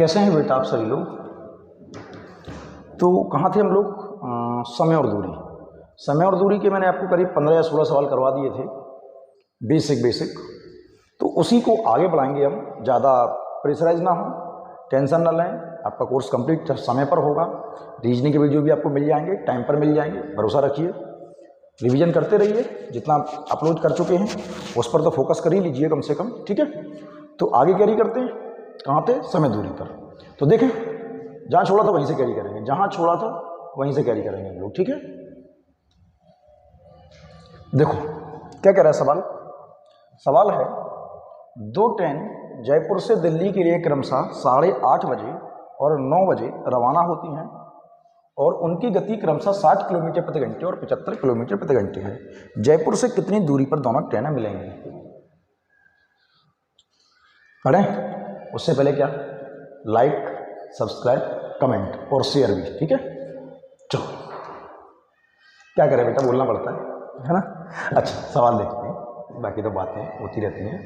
कैसे हैं बेटा आप सभी लोग। तो कहाँ थे हम लोग? समय और दूरी। समय और दूरी के मैंने आपको करीब 15 या 16 सवाल करवा दिए थे, बेसिक। तो उसी को आगे बढ़ाएंगे हम। ज़्यादा प्रेशराइज ना हो, टेंशन ना लें, आपका कोर्स कंप्लीट समय पर होगा। रीजनिंग के वीडियो भी आपको मिल जाएंगे, टाइम पर मिल जाएंगे, भरोसा रखिए। रिवीजन करते रहिए, जितना अपलोड कर चुके हैं उस पर तो फोकस कर ही लीजिए कम से कम, ठीक है। तो आगे कैरी करते हैं, कहाँ थे? समय दूरी पर। तो देखें, जहाँ छोड़ा था वहीं से कैरी करेंगे, जहाँ छोड़ा था वहीं से कैरी करेंगे हम लोग, ठीक है। देखो क्या कह रहा है सवाल। सवाल है, दो ट्रेन जयपुर से दिल्ली के लिए क्रमशः 8:30 बजे और 9 बजे रवाना होती हैं और उनकी गति क्रमशः 60 किलोमीटर प्रति घंटे और 75 किलोमीटर प्रति घंटे है। जयपुर से कितनी दूरी पर दोनों ट्रेनें मिलेंगी? पढ़ें उससे पहले क्या, लाइक, सब्सक्राइब, कमेंट और शेयर भी, ठीक है। चलो क्या करें बेटा, बोलना पड़ता है ना। अच्छा सवाल देखते हैं, बाकी तो बातें होती रहती हैं।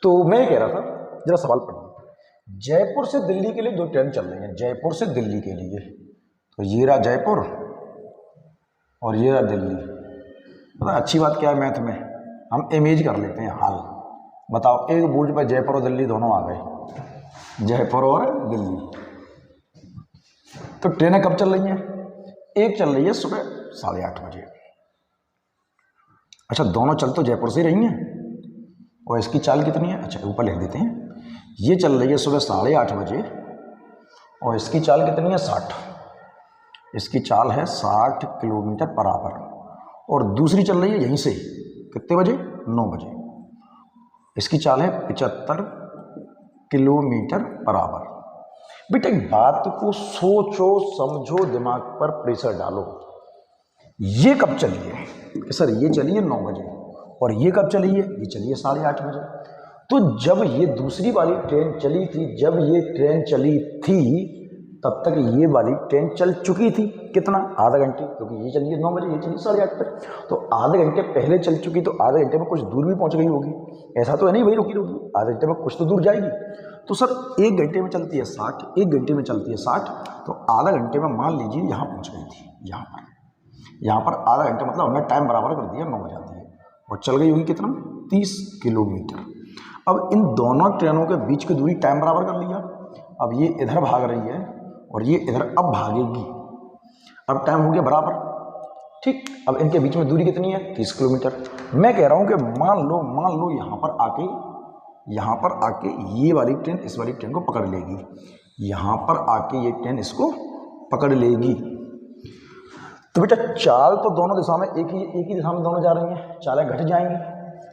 तो मैं कह रहा था, जरा सवाल पढ़िए। जयपुर से दिल्ली के लिए दो ट्रेन चल रही हैं, जयपुर से दिल्ली के लिए। तो ये रहा जयपुर और ये रहा दिल्ली। पता अच्छी बात क्या है, मैथ में हम इमेज कर लेते हैं हाल। बताओ, एक बोर्ड पर जयपुर और दिल्ली दोनों आ गए, जयपुर और दिल्ली। तो ट्रेनें कब चल रही हैं? एक चल रही है सुबह 8:30 बजे। अच्छा, दोनों चल तो जयपुर से ही रही हैं और इसकी चाल कितनी है? अच्छा ऊपर लिख देते हैं। ये चल रही है सुबह 8:30 बजे और इसकी चाल कितनी है? 60। इसकी चाल है 60 किलोमीटर पर आवर। और दूसरी चल रही है यहीं से, कितने बजे? 9 बजे। इसकी चाल है 75 किलोमीटर पर आवर। बेटा एक बात को सोचो, समझो, दिमाग पर प्रेशर डालो। ये कब चली है? सर ये चली है 9 बजे। और ये कब चली है? ये चली है 8:30 बजे। तो जब ये दूसरी वाली ट्रेन चली थी, जब ये ट्रेन चली थी तब तक ये वाली ट्रेन चल चुकी थी। कितना? आधा घंटे, क्योंकि ये चली है 9 बजे, ये चली 8:30 बजे। तो आधे घंटे पहले चल चुकी, तो आधे घंटे में कुछ दूर भी पहुंच गई होगी। ऐसा तो है नहीं वही रुकी, आधे घंटे में कुछ तो दूर जाएगी। तो सर 1 घंटे में चलती है 60, 1 घंटे में चलती है 60, तो आधा घंटे में मान लीजिए यहाँ पहुँच गई थी। यहाँ पर आधा घंटा मतलब हमने टाइम बराबर कर दिया, 9 बजा दिए और चल गई होगी कितना? 30 किलोमीटर। अब इन दोनों ट्रेनों के बीच की दूरी टाइम बराबर कर लिया। अब ये इधर भाग रही है और ये इधर अब भागेगी। अब टाइम हो गया बराबर, ठीक। अब इनके बीच में दूरी कितनी है? 30 किलोमीटर। मैं कह रहा हूँ कि मान लो यहाँ पर आके ये वाली ट्रेन इस वाली ट्रेन को पकड़ लेगी। यहाँ पर आके ये ट्रेन इसको पकड़ लेगी। तो बेटा चाल तो दोनों दिशा में एक ही दिशा में दोनों जा रही हैं, चालें घट जाएंगी।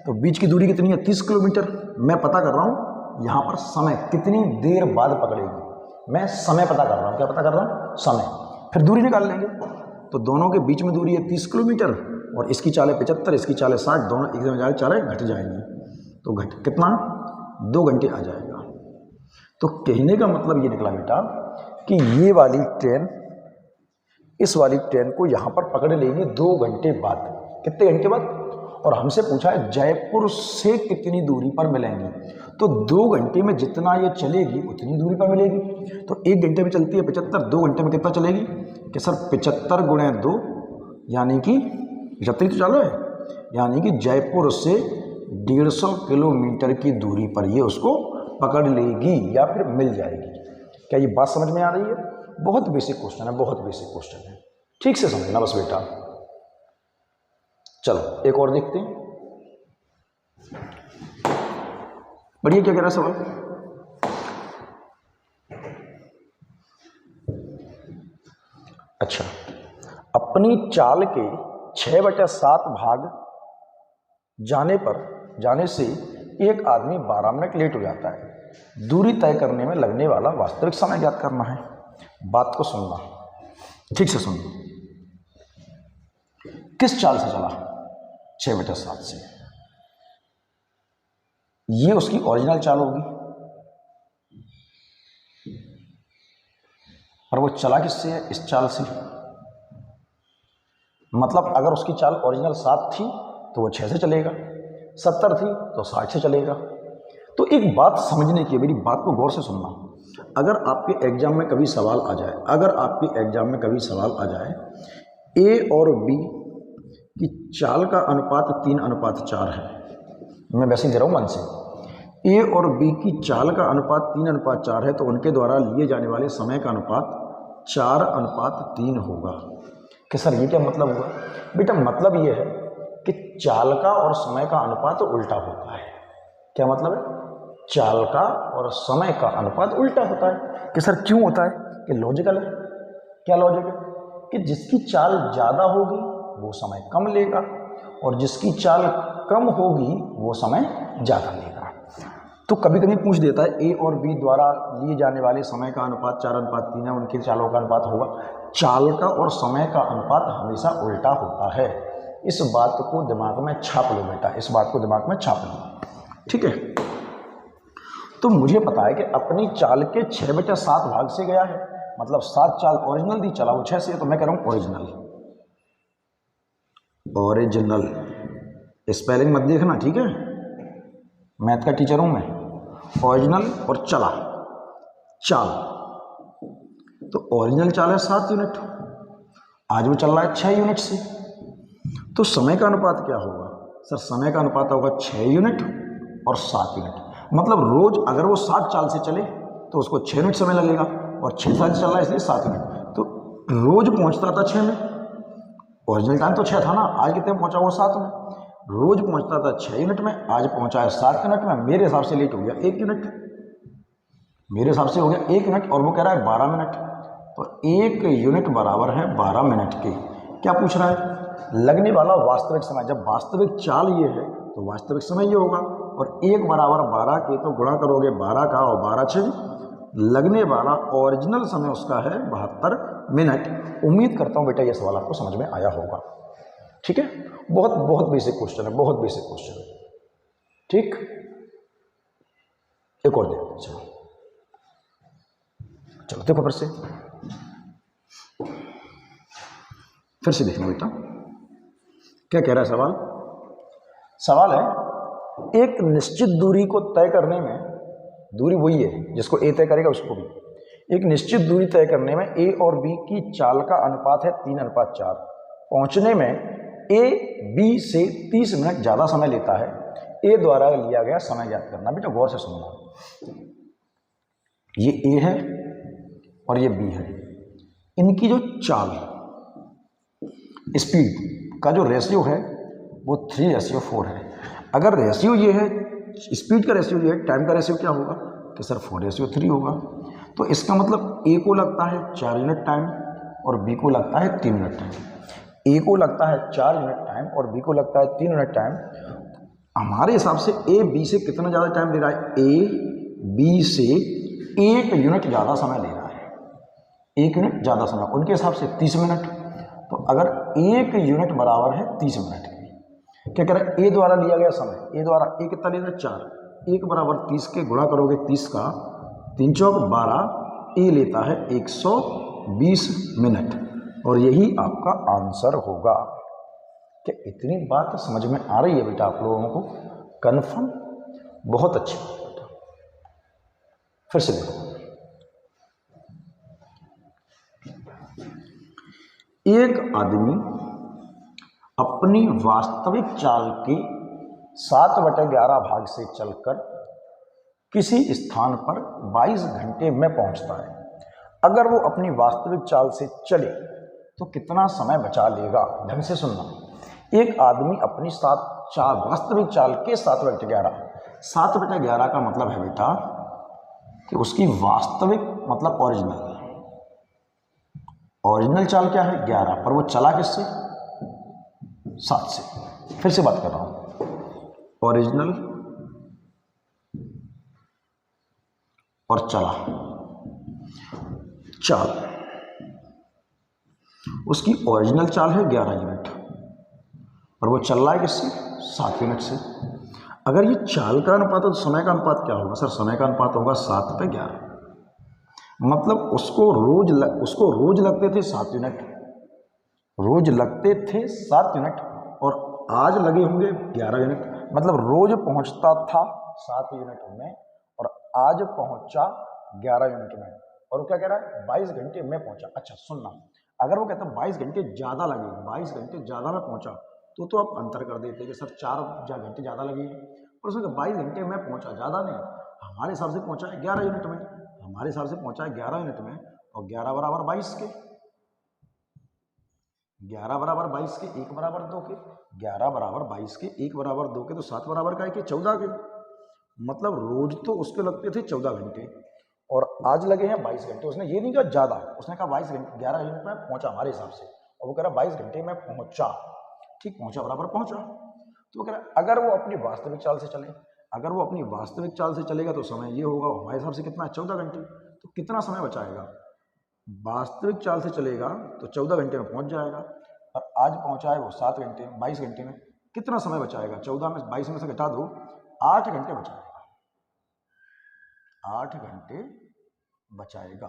तो बीच की दूरी कितनी है? 30 किलोमीटर। मैं पता कर रहा हूँ यहाँ पर समय कितनी देर बाद पकड़ेगी। मैं समय पता कर रहा हूँ। क्या पता कर रहा हूँ? समय। फिर दूरी निकाल लेंगे। तो दोनों के बीच में दूरी है 30 किलोमीटर और इसकी चाल है 75, इसकी चाल है 60, दोनों एक जगह चालें घट जाएंगी। तो घट कितना? 2 घंटे आ जाएगा। तो कहने का मतलब ये निकला बेटा कि ये वाली ट्रेन इस वाली ट्रेन को यहाँ पर पकड़ लेगी 2 घंटे बाद। कितने घंटे बाद? और हमसे पूछा है जयपुर से कितनी दूरी पर मिलेंगी। तो 2 घंटे में जितना ये चलेगी उतनी दूरी पर मिलेगी। तो 1 घंटे में चलती है 75, 2 घंटे में कितना चलेगी? कि सर 75 गुणे 2 यानी कि 75 तो चालू है, यानी कि जयपुर से 150 किलोमीटर की दूरी पर ये उसको पकड़ लेगी या फिर मिल जाएगी। क्या ये बात समझ में आ रही है? बहुत बेसिक क्वेश्चन है, बहुत बेसिक क्वेश्चन है, ठीक से समझना बस बेटा। चलो एक और देखते हैं। बढ़िया, क्या कह रहा है सवाल? अच्छा, अपनी चाल के 6/7 भाग जाने से एक आदमी 12 मिनट लेट हो जाता है। दूरी तय करने में लगने वाला वास्तविक समय ज्ञात करना है। बात को सुनना, ठीक से सुनना। किस चाल से चला? 6/7 से। ये उसकी ओरिजिनल चाल होगी और वो चला किससे है? इस चाल से। मतलब अगर उसकी चाल ओरिजिनल 7 थी तो वो 6 से चलेगा, 70 थी तो 60 से चलेगा। तो एक बात समझने की, मेरी बात को गौर से सुनना। अगर आपके एग्जाम में कभी सवाल आ जाए, अगर आपके एग्जाम में कभी सवाल आ जाए ए और बी की चाल का अनुपात 3:4 है, मैं वैसे ही दे रहा हूँ मन से, ए और बी की चाल का अनुपात 3:4 है, तो उनके द्वारा लिए जाने वाले समय का अनुपात 4:3 होगा। कि सर ये क्या मतलब हुआ? बेटा मतलब ये है कि चाल का और समय का अनुपात उल्टा होता है। क्या मतलब है? चाल का और समय का अनुपात उल्टा होता है। कि सर क्यों होता है? कि लॉजिकल है। क्या लॉजिक है? कि जिसकी चाल ज़्यादा होगी वो समय कम लेगा, और जिसकी चाल कम होगी वो समय ज़्यादा लेगा। तो कभी कभी पूछ देता है ए और बी द्वारा लिए जाने वाले समय का अनुपात 4:3 है, उनकी चालों का अनुपात होगा। चाल का और समय का अनुपात हमेशा उल्टा होता है। इस बात को दिमाग में छाप लो बेटा, इस बात को दिमाग में छाप लो, ठीक है। तो मुझे पता है कि अपनी चाल के 6/7 भाग से गया है, मतलब 7 चाल ओरिजिनल दी, चला वो 6 से, तो मैं कह रहा हूँ ओरिजिनल। ओरिजिनल स्पेलिंग मत देखना, ठीक है, मैथ का टीचर हूं मैं। ओरिजिनल और चला, चाल, तो ओरिजिनल चाल है 7 यूनिट, आज वो चल रहा है 6 यूनिट से। तो समय का अनुपात क्या होगा? सर समय का अनुपात होगा 6 यूनिट और 7 यूनिट। मतलब रोज अगर वो 7 चाल से चले तो उसको 6 मिनट समय लगेगा, और 6 साल से चल रहा है इसलिए 7 यूनिट। तो रोज पहुंचता था 6 में, ओरिजिनल टाइम तो 6 था ना, आज कितने में पहुंचा? वो 7 में। रोज पहुंचता था 6 यूनिट में, आज पहुंचा है 7 मिनट में। मेरे हिसाब से लेट हो गया 1 यूनिट, मेरे हिसाब से हो गया 1 यूनिट, और वो कह रहा है 12 मिनट। तो 1 यूनिट बराबर है 12 मिनट के। क्या पूछ रहा है? लगने वाला वास्तविक समय। जब वास्तविक चाल ये है तो वास्तविक समय ये होगा, और 1 बराबर 12 के तो गुणा करोगे 12 का, और 12 6, लगने वाला ओरिजिनल समय उसका है 72 मिनट। उम्मीद करता हूँ बेटा ये सवाल आपको समझ में आया होगा, ठीक है। बहुत बहुत बेसिक क्वेश्चन है, बहुत बेसिक क्वेश्चन है, ठीक। एक और देखो, चलो चलो देखो फिर से देखना बेटा क्या कह रहा है सवाल। सवाल है एक निश्चित दूरी को तय करने में, दूरी वही है जिसको ए तय करेगा उसको भी, एक निश्चित दूरी तय करने में ए और बी की चाल का अनुपात है 3:4। पहुंचने में ए बी से 30 मिनट ज़्यादा समय लेता है। ए द्वारा लिया गया समय ज्ञात करना। बेटा गौर से सुनना, ये ए है और ये बी है, इनकी जो चाल, स्पीड का जो रेशियो है वो 3:4 है। अगर रेशियो ये है, स्पीड का रेशियो ये है, टाइम का रेशियो क्या होगा? कि सर 4:3 होगा। तो इसका मतलब ए को लगता है 4 यूनिट टाइम और बी को लगता है 3 यूनिट टाइम। ए को लगता है 4 यूनिट टाइम और बी को लगता है 3 यूनिट टाइम। हमारे हिसाब से ए बी से कितना ज़्यादा टाइम ले रहा है? ए बी से 1 यूनिट ज़्यादा समय ले रहा है, 1 यूनिट ज़्यादा समय, उनके हिसाब से 30 मिनट। तो अगर 1 यूनिट बराबर है 30 मिनट की, क्या कह रहा है? ए द्वारा लिया गया समय, ए द्वारा ए कितना ले रहा है? 4, 1 बराबर 30 के गुणा करोगे 30 का, 3 चौक 12, ए लेता है 120 मिनट, और यही आपका आंसर होगा। क्या इतनी बात समझ में आ रही है बेटा आप लोगों को? कन्फर्म? बहुत अच्छी बेटा। फिर से देखो, एक आदमी अपनी वास्तविक चाल के 7/11 भाग से चलकर किसी स्थान पर 22 घंटे में पहुंचता है। अगर वो अपनी वास्तविक चाल से चले तो कितना समय बचा लेगा? ढंग से सुनना। एक आदमी अपनी वास्तविक चाल के 7/11, 7/11 का मतलब है बेटा कि उसकी वास्तविक मतलब ओरिजिनल चाल क्या है? 11, पर वो चला किससे? 7 से। फिर से बात कर रहा हूं, ओरिजिनल और चला चाल, उसकी ओरिजिनल चाल है 11 यूनिट और वो चल रहा है किससे? 7 यूनिट से। अगर ये चाल का अनुपात है तो समय का अनुपात क्या होगा? सर समय का अनुपात होगा 7/11। मतलब उसको रोज लगते थे 7 यूनिट, रोज लगते थे 7 यूनिट, और आज लगे होंगे 11 यूनिट। मतलब रोज पहुंचता था 7 यूनिट में और आज पहुंचा 11 यूनिट में, और वो क्या कह रहा है 22 घंटे में पहुंचा। अच्छा सुनना, अगर वो कहता है 22 घंटे ज़्यादा लगे, 22 घंटे ज़्यादा में पहुंचा, तो आप अंतर कर देते कि सर 4 घंटे ज़्यादा लगे, और उसमें 22 घंटे में पहुंचा, ज़्यादा नहीं, हमारे हिसाब से पहुंचा है 11 यूनिट में, हमारे हिसाब से पहुंचा है 11 यूनिट में, और 11 बराबर 22 के, 11 बराबर 22 के, 1 बराबर 2 के, 11 बराबर 22 के, 1 बराबर 2 के, तो 7 बराबर का है कि 14 के। मतलब रोज तो उसके लगते थे 14 घंटे, और आज लगे हैं 22 घंटे। उसने ये नहीं कहा ज़्यादा, उसने कहा 22 घंटे, 11 यूनिट में पहुंचा हमारे हिसाब से, और वो कह रहा 22 घंटे में पहुंचा। ठीक, पहुंचा बराबर पहुंचा। तो वो कह रहा अगर वो अपनी वास्तविक चाल से चले, अगर वो अपनी वास्तविक चाल से चलेगा तो समय ये होगा, हमारे हिसाब से कितना है 14 घंटे, तो कितना समय बचाएगा, वास्तविक चाल से चलेगा तो 14 घंटे में पहुंच जाएगा, और आज पहुंचा है वो 7 घंटे में, 22 घंटे में, कितना समय बचाएगा, 14 में 22 में से घटा दो, 8 घंटे बचाएगा, 8 घंटे बचाएगा।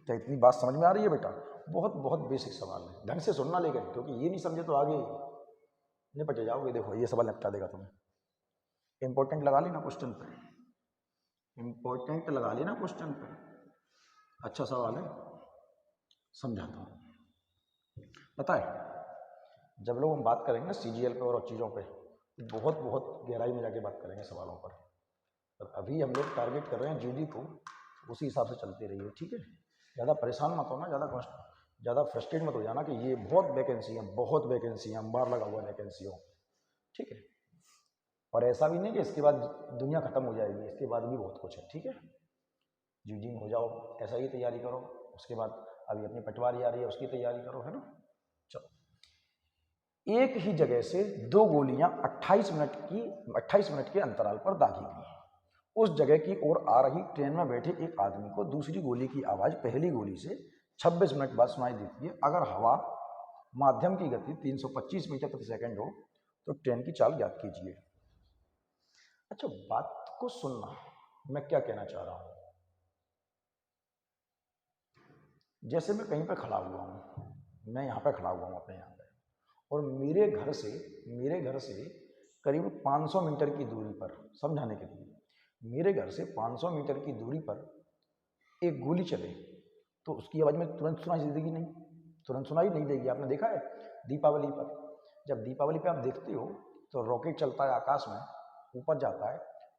क्या इतनी बात समझ में आ रही है बेटा? बहुत बहुत बेसिक सवाल है, ढंग से सुनना, लेकिन क्योंकि ये नहीं समझे तो आगे निपटे जाओगे। देखो ये सवाल निपटा देगा तुम्हें, इंपॉर्टेंट लगा लेना क्वेश्चन पे, इंपॉर्टेंट लगा लेना क्वेश्चन पे, अच्छा सवाल है, समझाता हूँ। पता है जब लोग हम बात करेंगे ना सीजीएल पे और चीज़ों पे, बहुत बहुत गहराई में जाके बात करेंगे सवालों पर, और अभी हम लोग टारगेट कर रहे हैं जीडी को, उसी हिसाब से चलते रहिए, ठीक है? ज़्यादा परेशान मत होना, ज़्यादा फ्रस्ट्रेट मत हो जाना कि ये बहुत वैकेंसी है, बहुत वैकेंसी है, अंबार लगा हुआ वैकेंसी हो, ठीक है? और ऐसा भी नहीं कि इसके बाद दुनिया खत्म हो जाएगी, इसके बाद भी बहुत कुछ है, ठीक है? जीडी में हो जाओ, ऐसा ही तैयारी करो, उसके बाद अभी अपनी पटवारी आ रही है, उसकी तैयारी करो, है ना? चलो, एक ही जगह से 2 गोलियां 28 मिनट के अंतराल पर दागी गई। उस जगह की ओर आ रही ट्रेन में बैठे एक आदमी को दूसरी गोली की आवाज पहली गोली से 26 मिनट बाद सुनाई देती है। अगर हवा माध्यम की गति 325 मीटर प्रति सेकंड हो तो ट्रेन की चाल ज्ञात कीजिए। अच्छा, बात को सुनना, मैं क्या कहना चाह रहा हूं। जैसे मैं कहीं पर खड़ा हुआ हूं, मैं यहां पर खड़ा हुआ हूं अपने यहां पर, और मेरे घर से करीब 500 मीटर की दूरी पर, समझाने के लिए, मेरे घर से 500 मीटर की दूरी पर एक गोली चले तो उसकी आवाज़ में तुरंत सुनाई देगी नहीं, तुरंत सुनाई नहीं देगी। आपने देखा है दीपावली पर, जब दीपावली पे आप देखते हो तो रॉकेट चलता है आकाश में, ऊपर जाता है,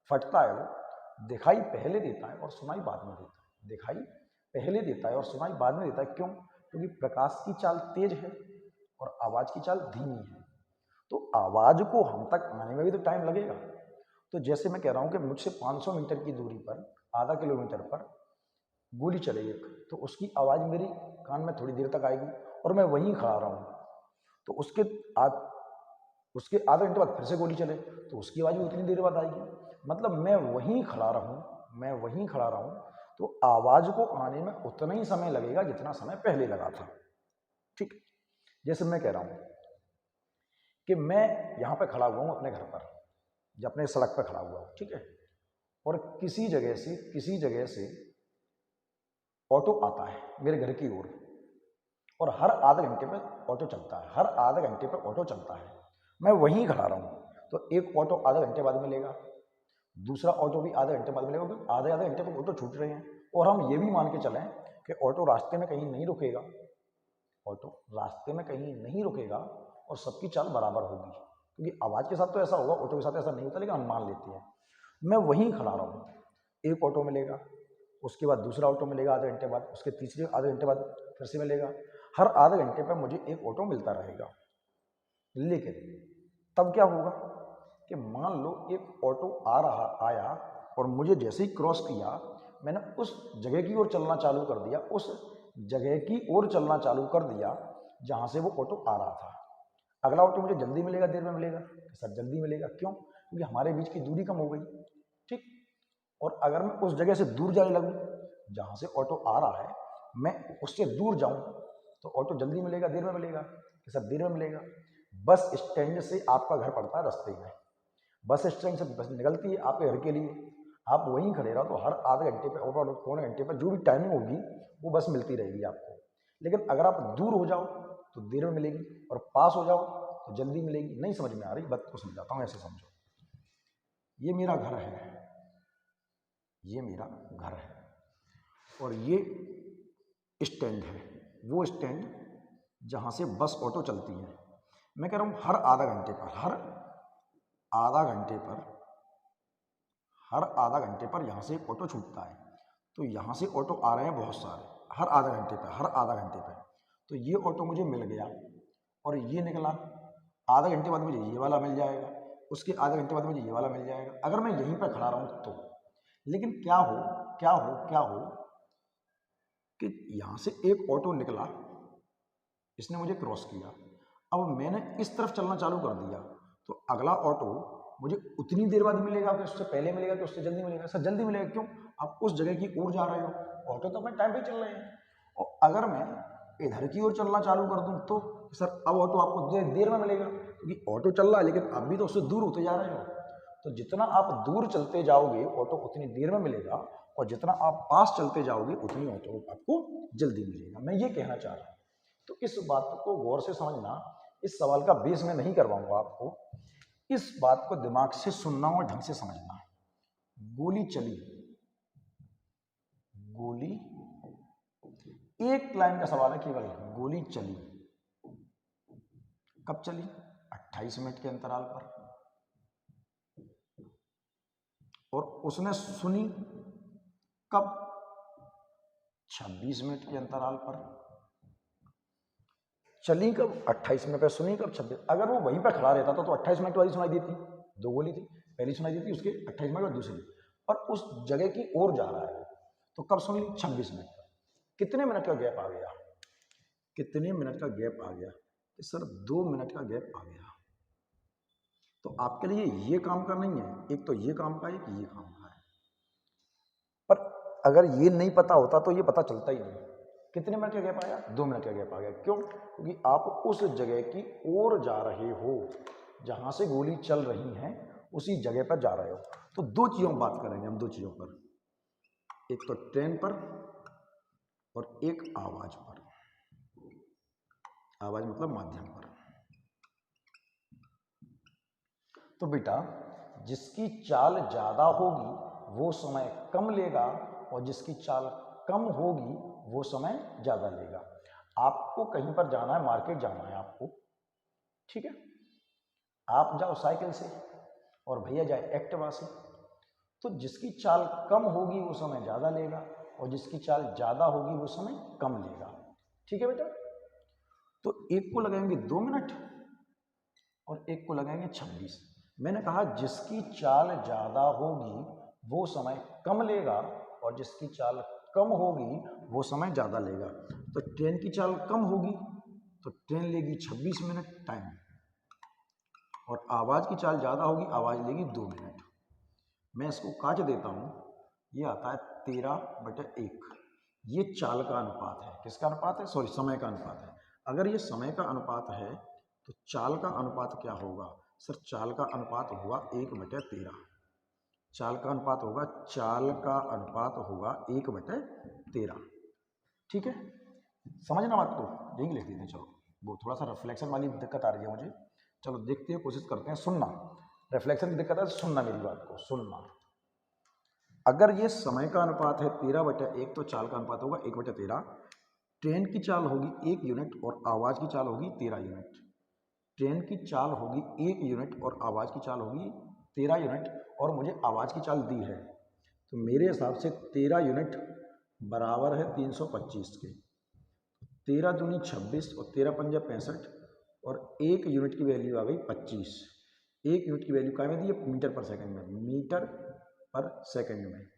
फटता है, वो दिखाई पहले देता है और सुनाई बाद में देता है, दिखाई पहले देता है और सुनाई बाद में देता है। क्यों? क्योंकि प्रकाश की चाल तेज है और आवाज़ की चाल धीमी है, तो आवाज़ को हम तक आने में भी तो टाइम लगेगा। तो जैसे मैं कह रहा हूँ कि मुझसे 500 मीटर की दूरी पर, आधा किलोमीटर पर गोली चले एक, तो उसकी आवाज़ मेरी कान में थोड़ी देर तक आएगी, और मैं वहीं खड़ा रहा हूँ तो उसके आधे घंटे बाद फिर से गोली चले तो उसकी आवाज़ भी उतनी देर बाद आएगी। मतलब मैं वहीं खड़ा रहूँ तो आवाज़ को आने में उतना ही समय लगेगा जितना समय पहले लगा था, ठीक? जैसे मैं कह रहा हूँ कि मैं यहाँ पे खड़ा हुआ हूँ अपने घर पर, या अपने सड़क पर खड़ा हुआ हूँ, ठीक है? और किसी जगह से ऑटो आता है मेरे घर की ओर, और हर आधे घंटे पे ऑटो चलता है, हर आधे घंटे पे ऑटो चलता है। मैं वहीं खड़ा रहा हूँ तो एक ऑटो आधे घंटे बाद मिलेगा, दूसरा ऑटो भी आधे घंटे बाद मिलेगा, क्योंकि आधे आधे घंटे पर ऑटो छूट रहे हैं। और हम ये भी मान के चलें कि ऑटो रास्ते में कहीं नहीं रुकेगा, ऑटो रास्ते में कहीं नहीं रुकेगा और सबकी चाल बराबर होगी, क्योंकि आवाज़ के साथ तो ऐसा होगा, ऑटो के साथ ऐसा नहीं होता, लेकिन हम मान लेते हैं। मैं वहीं खड़ा रहा हूँ, एक ऑटो मिलेगा, उसके बाद दूसरा ऑटो मिलेगा आधे घंटे बाद, उसके तीसरे आधे घंटे बाद फिर से मिलेगा, हर आधे घंटे पर मुझे एक ऑटो मिलता रहेगा। लेकिन तब क्या होगा कि मान लो एक ऑटो आया और मुझे जैसे ही क्रॉस किया, मैंने उस जगह की ओर चलना चालू कर दिया, उस जगह की ओर चलना चालू कर दिया जहाँ से वो ऑटो आ रहा था। अगला ऑटो मुझे जल्दी मिलेगा, देर में मिलेगा? सर जल्दी मिलेगा। क्यों? क्योंकि हमारे बीच की दूरी कम हो गई, ठीक? और अगर मैं उस जगह से दूर जाने लगूँ जहाँ से ऑटो आ रहा है, मैं उससे दूर जाऊँ तो ऑटो जल्दी मिलेगा, देर में मिलेगा? कि सर देर में मिलेगा। बस स्टैंड से आपका घर पड़ता है रास्ते में, बस स्टैंड से बस निकलती है आपके घर के लिए, आप वहीं खड़े रहो तो हर आधे घंटे पे और पौने घंटे पर जो भी टाइमिंग होगी वो बस मिलती रहेगी आपको। लेकिन अगर आप दूर हो जाओ तो देर में मिलेगी, और पास हो जाओ तो जल्दी मिलेगी। नहीं समझ में आ रही बात को समझाता हूँ, ऐसे समझो। ये मेरा घर है, ये मेरा घर है और ये स्टैंड है, वो स्टैंड जहाँ से बस ऑटो चलती है। मैं कह रहा हूँ हर आधा घंटे पर, हर आधा घंटे पर यहाँ से ऑटो छूटता है। तो यहाँ से ऑटो आ रहे हैं बहुत सारे, हर आधा घंटे पर। तो ये ऑटो मुझे मिल गया और ये निकला, आधा घंटे बाद मुझे ये वाला मिल जाएगा, उसके आधे घंटे बाद मुझे ये वाला मिल जाएगा, अगर मैं यहीं पर खड़ा रहूँ तो। लेकिन क्या हो कि यहाँ से एक ऑटो निकला, इसने मुझे क्रॉस किया, अब मैंने इस तरफ चलना चालू कर दिया, तो अगला ऑटो मुझे उतनी देर बाद मिलेगा कि उससे पहले मिलेगा कि उससे जल्दी मिलेगा? सर जल्दी मिलेगा। क्यों? आप उस जगह की ओर जा रहे हो, ऑटो तो अपने टाइम पे चल रहे हैं। और अगर मैं इधर की ओर चलना चालू कर दूं तो सर अब ऑटो आपको देर में मिलेगा, क्योंकि ऑटो चल रहा है लेकिन आप भी तो उससे दूर होते जा रहे हो। तो जितना आप दूर चलते जाओगे ऑटो उतनी देर में मिलेगा, और जितना आप पास चलते जाओगे उतनी ऑटो आपको जल्दी मिलेगा। मैं ये कहना चाह रहा हूँ। तो इस बात को गौर से समझना, इस सवाल का बेस मैं नहीं करवाऊंगा आपको, इस बात को दिमाग से सुनना और ढंग से समझना। गोली चली, गोली, एक लाइन का सवाल है केवल, गोली चली, कब चली? 28 मिनट के अंतराल पर। और उसने सुनी कब? 26 मिनट के अंतराल पर। चली कब? 28 मिनट पर। सुनी कब? 26। अगर वो वहीं पर खड़ा रहता था तो 28 मिनट वाली सुनाई देती, दो गोली थी, पहली सुनाई देती, उसके 28 मिनट और दूसरी, और उस जगह की ओर जा रहा है, तो कब सुन ली? 26 मिनट पर। कितने मिनट का गैप आ गया? कितने मिनट का गैप आ गया? कि सर 2 मिनट का गैप आ गया। तो आपके लिए ये काम का नहीं है, एक तो ये काम का है, एक ये काम का है। पर अगर ये नहीं पता होता तो ये पता चलता ही नहीं। कितने मिनट का गैप आया? 2 मिनट का गैप आ गया। क्यों? क्योंकि आप उस जगह की ओर जा रहे हो जहां से गोली चल रही है, उसी जगह पर जा रहे हो। तो दो चीजों पर बात करेंगे हम, दो चीजों पर, एक तो ट्रेन पर और एक आवाज पर। आवाज मतलब माध्यम पर। तो बेटा, जिसकी चाल ज्यादा होगी वो समय कम लेगा, और जिसकी चाल कम होगी वो समय ज्यादा लेगा। आपको कहीं पर जाना है, मार्केट जाना है आपको, ठीक है, आप जाओ साइकिल से और भैया जाए एक्टिवा से। तो जिसकी चाल कम होगी वो समय ज्यादा लेगा, और जिसकी चाल ज्यादा होगी वो समय कम लेगा। ठीक है बेटा? तो एक को लगाएंगे 2 मिनट और एक को लगाएंगे 26। मैंने कहा जिसकी चाल ज्यादा होगी वो समय कम लेगा, और जिसकी चाल कम होगी वो समय ज्यादा लेगा। तो ट्रेन की चाल कम होगी तो ट्रेन लेगी 26 मिनट टाइम, और आवाज की चाल ज्यादा होगी, आवाज लेगी 2 मिनट। मैं इसको काट देता हूं, ये आता है 13/1। ये चाल का अनुपात है। किसका अनुपात है? सॉरी, समय का अनुपात है। अगर ये समय का अनुपात है तो चाल का अनुपात क्या होगा? सर चाल का अनुपात होगा 1/13। चाल का अनुपात होगा 1/13। ठीक है? समझना बात को, यही लिख देते हैं। चलो, वो थोड़ा सा रिफ्लेक्शन वाली दिक्कत आ रही है मुझे। चलो देखते हैं, कोशिश करते हैं। सुनना, रिफ्लेक्शन की दिक्कत है, सुनना मेरी बात को, सुनना। अगर ये समय का अनुपात है 13/1 तो चाल का अनुपात होगा 1/13। ट्रेन की चाल होगी 1 यूनिट और आवाज की चाल होगी 13 यूनिट। ट्रेन की चाल होगी 1 यूनिट और आवाज की चाल होगी 13 यूनिट, और मुझे आवाज की चाल दी है, तो मेरे हिसाब से 13 यूनिट बराबर है 325 के। 13 दूनी 26 और 13 पंजा 65, और 1 यूनिट की वैल्यू आ गई 25। 1 यूनिट की वैल्यू कहाँ में दी है? मीटर पर सेकंड में, मीटर पर सेकंड में।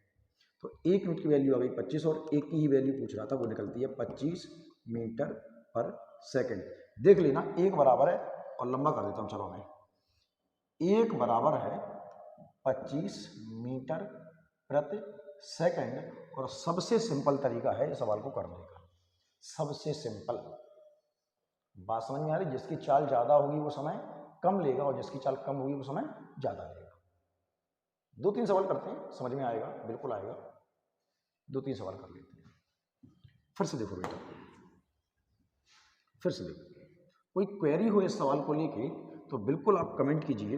तो 1 यूनिट की वैल्यू आ गई 25, और एक की ही वैल्यू पूछ रहा था, वो निकलती है 25 मीटर पर सेकंड। देख लेना, एक बराबर है, और लंबा कर देता हूं, चलो मैं, एक बराबर है 25 मीटर प्रति सेकंड। और सबसे सिंपल तरीका है इस सवाल को करने का, सबसे सिंपल। बात समझ में आ रही? जिसकी चाल ज्यादा होगी वो समय कम लेगा, और जिसकी चाल कम होगी वो समय ज्यादा लेगा। 2-3 सवाल करते हैं, समझ में आएगा, बिल्कुल आएगा। 2-3 सवाल कर लेते हैं। फिर से देखो बेटा, फिर से देखो, कोई क्वेरी हो इस सवाल को लेके तो बिल्कुल आप कमेंट कीजिए।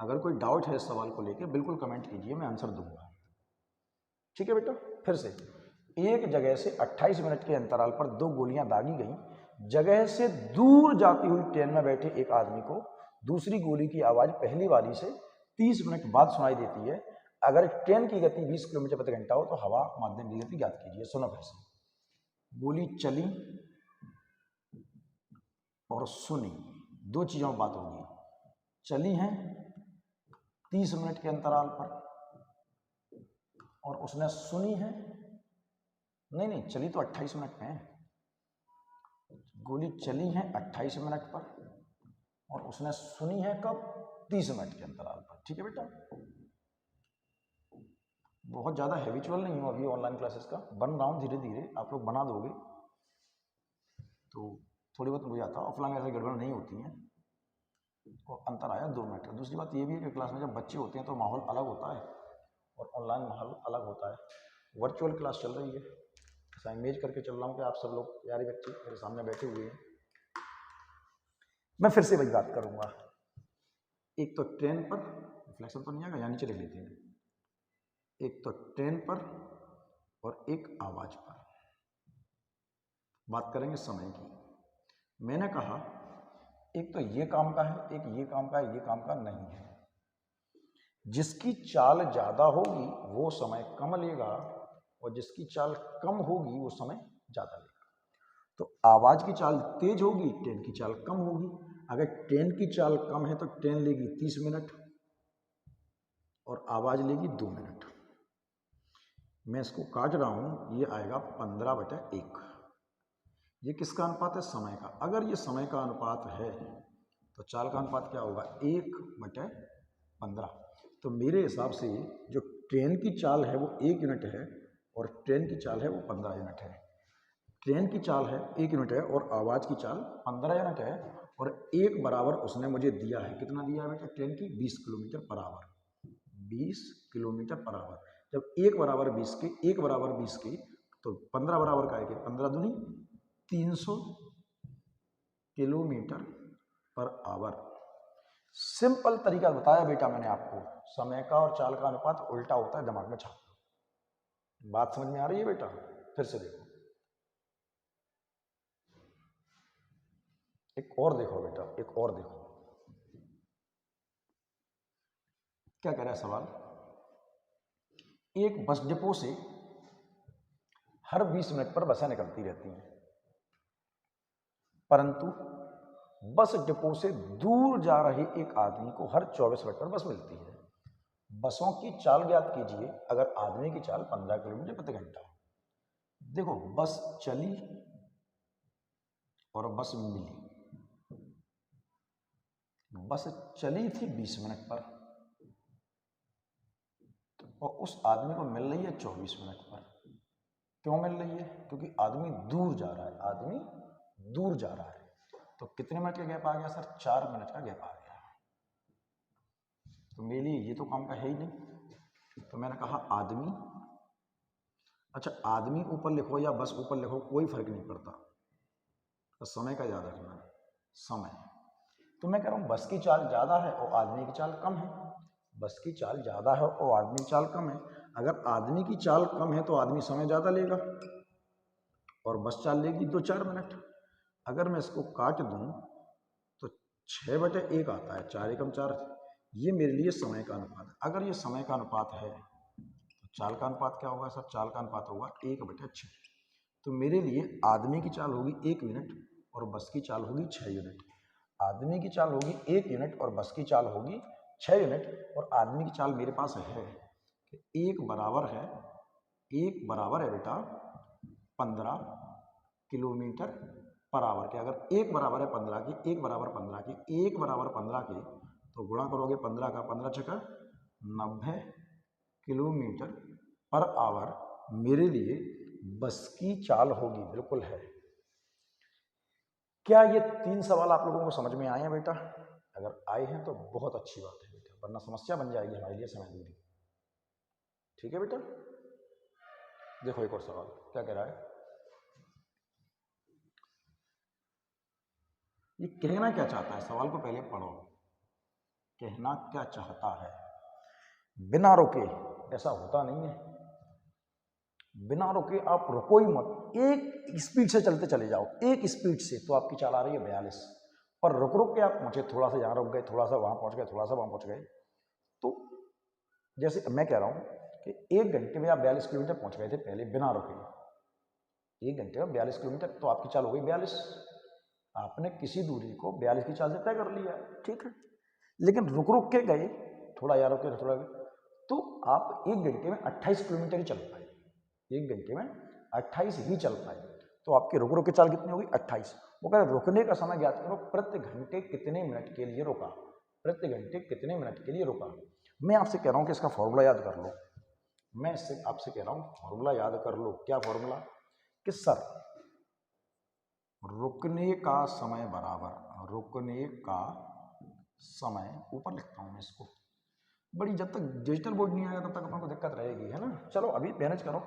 अगर कोई डाउट है इस सवाल को लेके बिल्कुल कमेंट कीजिए, मैं आंसर दूंगा। ठीक है बेटा। फिर से एक जगह से 28 मिनट के अंतराल पर 2 गोलियां दागी गई। जगह से दूर जाती हुई ट्रेन में बैठे एक आदमी को दूसरी गोली की आवाज पहली वाली से 30 मिनट बाद सुनाई देती है। अगर ट्रेन की गति 20 किलोमीटर प्रति घंटा हो तो हवा माध्यम की गति ज्ञात कीजिए। सुनो फिर से, गोली चली और सुनी, दो चीजों में बात होगी। चली है 30 मिनट के अंतराल पर और उसने सुनी है, नहीं चली तो 28 मिनट में है। गोली चली है 28 मिनट पर और उसने सुनी है कब? 30 मिनट के अंतराल पर। ठीक है बेटा, बहुत ज़्यादा हैबिचुअल नहीं हो अभी ऑनलाइन क्लासेस का, बन रहा हूँ धीरे धीरे, आप लोग बना दोगे तो थोड़ी बहुत मुझे आता है। ऑफलाइन ऐसे गड़बड़ नहीं होती हैं। और अंतर आया 2 मिनट। दूसरी बात ये भी है कि क्लास में जब बच्चे होते हैं तो माहौल अलग होता है और ऑनलाइन माहौल अलग होता है। वर्चुअल क्लास चल रही है, ऐसा इमेज करके चल रहा हूँ कि आप सब लोग प्यारे बच्चे मेरे सामने बैठे हुए हैं। मैं फिर से वही बात करूँगा, एक तो ट्रेन पर, रिफ्लेक्शन तो नहीं आएगा, यानी चले लेते हैं। एक तो ट्रेन पर और एक आवाज पर। बात करेंगे समय की। मैंने कहा एक तो ये काम का है, एक ये काम का है, ये काम का नहीं है। जिसकी चाल ज्यादा होगी वो समय कम लेगा और जिसकी चाल कम होगी वो समय ज्यादा लेगा। तो आवाज की चाल तेज होगी, ट्रेन की चाल कम होगी। अगर ट्रेन की चाल कम है तो ट्रेन लेगी 30 मिनट और आवाज लेगी 2 मिनट। मैं इसको काट रहा हूं, ये आएगा 15/1। ये किसका अनुपात है? समय का। अगर ये समय का अनुपात है तो चाल का अनुपात क्या होगा? 1/15। तो मेरे हिसाब से जो ट्रेन की चाल है वो 1 यूनिट है और ट्रेन की चाल है वो 15 यूनिट है। ट्रेन की चाल है 1 यूनिट है और आवाज की चाल 15 यूनिट है और एक बराबर उसने मुझे दिया है। कितना दिया है बेटा? ट्रेन की 20 kilometre per our. 20 kilometre per our. जब 1 बराबर 20 के, 1 बराबर 20 के, तो 15 बराबर का है कि 15 दूनी 300 किलोमीटर पर आवर। सिंपल तरीका बताया बेटा मैंने आपको। समय का और चाल का अनुपात उल्टा होता है, दिमाग में छाप लो। बात समझ में आ रही है बेटा? फिर से देखो, एक और देखो बेटा, एक और देखो क्या कह रहा है सवाल। एक बस डिपो से हर 20 मिनट पर बसें निकलती रहती हैं, परंतु बस डिपो से दूर जा रहे एक आदमी को हर 24 मिनट पर बस मिलती है। बसों की चाल ज्ञात कीजिए अगर आदमी की चाल 15 किलोमीटर प्रति घंटा हो। देखो, बस चली और बस मिली। बस चली थी 20 मिनट पर और उस आदमी को मिल रही है 24 मिनट पर। क्यों मिल रही है? क्योंकि आदमी दूर जा रहा है। आदमी दूर जा रहा है तो कितने मिनट का गैप आ गया सर? 4 मिनट का गैप आ गया। तो मेरे लिए ये तो काम का है ही नहीं। तो मैंने कहा आदमी, अच्छा आदमी ऊपर लिखो या बस ऊपर लिखो कोई फर्क नहीं पड़ता, तो समय का याद रखना। समय। तो मैं कह रहा हूं बस की चाल ज्यादा है और आदमी की चाल कम है। बस की चाल ज्यादा है और आदमी की चाल कम है। अगर आदमी की चाल कम है तो आदमी समय ज्यादा लेगा और बस चाल लेगी 2-4 मिनट। अगर मैं इसको काट दूं तो 6/1 आता है, 4 एकम 4। ये मेरे लिए समय का अनुपात है। अगर ये समय का अनुपात है तो चाल का अनुपात क्या होगा सर? चाल का अनुपात होगा 1/6। तो मेरे लिए आदमी की चाल होगी 1 यूनिट और बस की चाल होगी 6 यूनिट। आदमी की चाल होगी 1 यूनिट और बस की चाल होगी 6 यूनिट। और आदमी की चाल मेरे पास है कि 1 बराबर है बेटा 15 किलोमीटर पर आवर के। अगर 1 बराबर है 15 की, 1 बराबर 15 की, 1 बराबर 15 के, तो गुणा करोगे 15 का, 15 छक्का 90 किलोमीटर पर आवर मेरे लिए बस की चाल होगी। बिल्कुल है। क्या ये 3 सवाल आप लोगों को समझ में आए हैं बेटा? अगर आए हैं तो बहुत अच्छी बात है बेटा, वरना समस्या बन जाएगी हमारे लिए समय दूरी। ठीक है बेटा? देखो एक और सवाल क्या कह रहा है। ये कहना क्या चाहता है? सवाल को पहले पढ़ो। कहना क्या चाहता है? बिना रुके, ऐसा होता नहीं है। बिना रुके आप रुको ही मत, एक स्पीड से चलते चले जाओ, एक स्पीड से, तो आपकी चाल आ रही है 42। पर रुक रुक के आप पहुंचे, थोड़ा सा यहाँ रुक गए, थोड़ा सा वहां पहुंच गए, थोड़ा सा वहां पहुंच गए, तो जैसे मैं कह रहा हूं कि 1 घंटे में आप 42 किलोमीटर पहुंच गए थे पहले बिना रुके, 1 घंटे में 42 किलोमीटर, तो आपकी चाल हो गई 42। आपने किसी दूरी को 42 की चाल से तय कर लिया, ठीक है। लेकिन रुक रुक के गए, थोड़ा यहाँ रुके, थोड़ा गए, तो आप 1 घंटे में 28 किलोमीटर ही चल पाए, 1 घंटे में 28 ही चल पाए। तो आपकी रुक रुक के चाल कितनी होगी? 28। वो कह रहे रुकने का समय ज्ञात करो, प्रति घंटे कितने मिनट के लिए रुका, प्रति घंटे कितने मिनट के लिए रुका। मैं आपसे कह रहा हूं कि इसका फॉर्मूला याद कर लो, मैं इससे आपसे कह रहा हूं फॉर्मूला याद कर लो। क्या फॉर्मूला? कि सर रुकने का समय बराबर, रुकने का समय, ऊपर लिखता हूं मैं इसको, बड़ी जब तक डिजिटल बोर्ड नहीं आएगा तब तक अपन को दिक्कत रहेगी, है ना। चलो अभी मैनेज करो।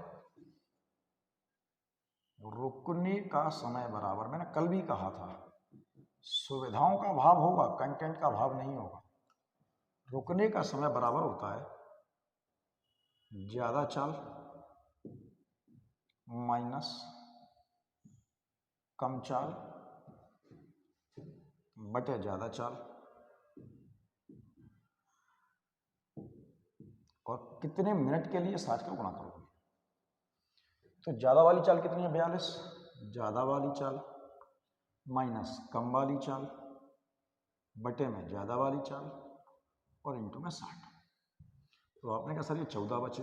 रुकने का समय बराबर, मैंने कल भी कहा था, सुविधाओं का अभाव होगा, कंटेंट का अभाव नहीं होगा। रुकने का समय बराबर होता है ज्यादा चाल माइनस कम चाल बटे ज्यादा चाल, और कितने मिनट के लिए 60 का गुणा करोगे। तो ज्यादा वाली चाल कितनी है? 42। ज्यादा वाली चाल माइनस कम वाली चाल बटे में ज्यादा वाली चाल और इंटू में 60। तो आपने कहा सर ये 14 बचे,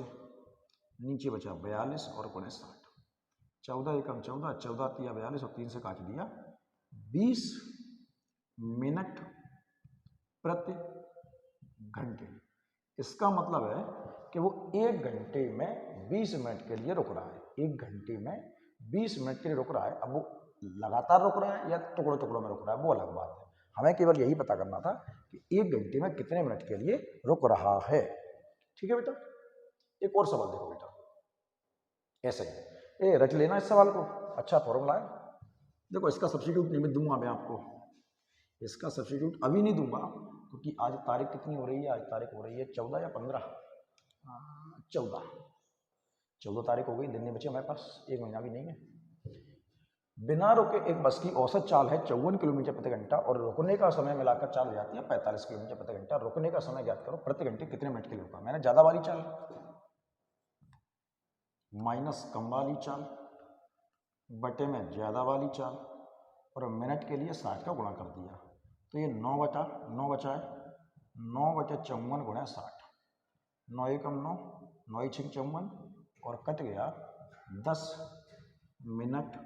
नीचे बचा 42 और गुणे 60। 14 एकम 14, 14 तिया 42 और 3 से काट दिया 20 मिनट प्रति घंटे। इसका मतलब है कि वो 1 घंटे में 20 मिनट के लिए रुक रहा है, 1 घंटे में 20 मिनट के लिए रुक रहा है। अब वो लगातार रुक रहा है या टुकड़ों टुकड़ों में रुक रहा है, वो अलग बात है। हमें केवल यही पता करना था कि 1 घंटे में कितने मिनट के लिए रुक रहा है। ठीक है बेटा। एक और सवाल देखो बेटा, ऐसे ही ए रच लेना इस सवाल को, अच्छा फॉर्मूला है। देखो इसका सब्स्टिट्यूट नहीं दूंगा मैं आपको, इसका सब्स्टिट्यूट अभी नहीं दूंगा, क्योंकि आज तारीख कितनी हो रही है? आज तारीख हो रही है 14 या 15, 14 तारीख हो गई, दिन नहीं बचे हमारे पास, 1 महीना भी नहीं है। बिना रुके एक बस की औसत चाल है 54 किलोमीटर प्रति घंटा और रुकने का समय मिलाकर चाल हो जाती है 45 किलोमीटर प्रति घंटा। रुकने का समय ज्ञात करो, प्रति घंटे कितने मिनट के लिए रुका। मैंने ज्यादा वाली चाल माइनस कम वाली चाल बटे में ज्यादा वाली चाल और मिनट के लिए 60 का गुणा कर दिया, तो ये 9 बटा 9 बचा है, 9 बटे 54 गुणा 60, 9 एकम 9, 9 छः 54 और कट गया 10 मिनट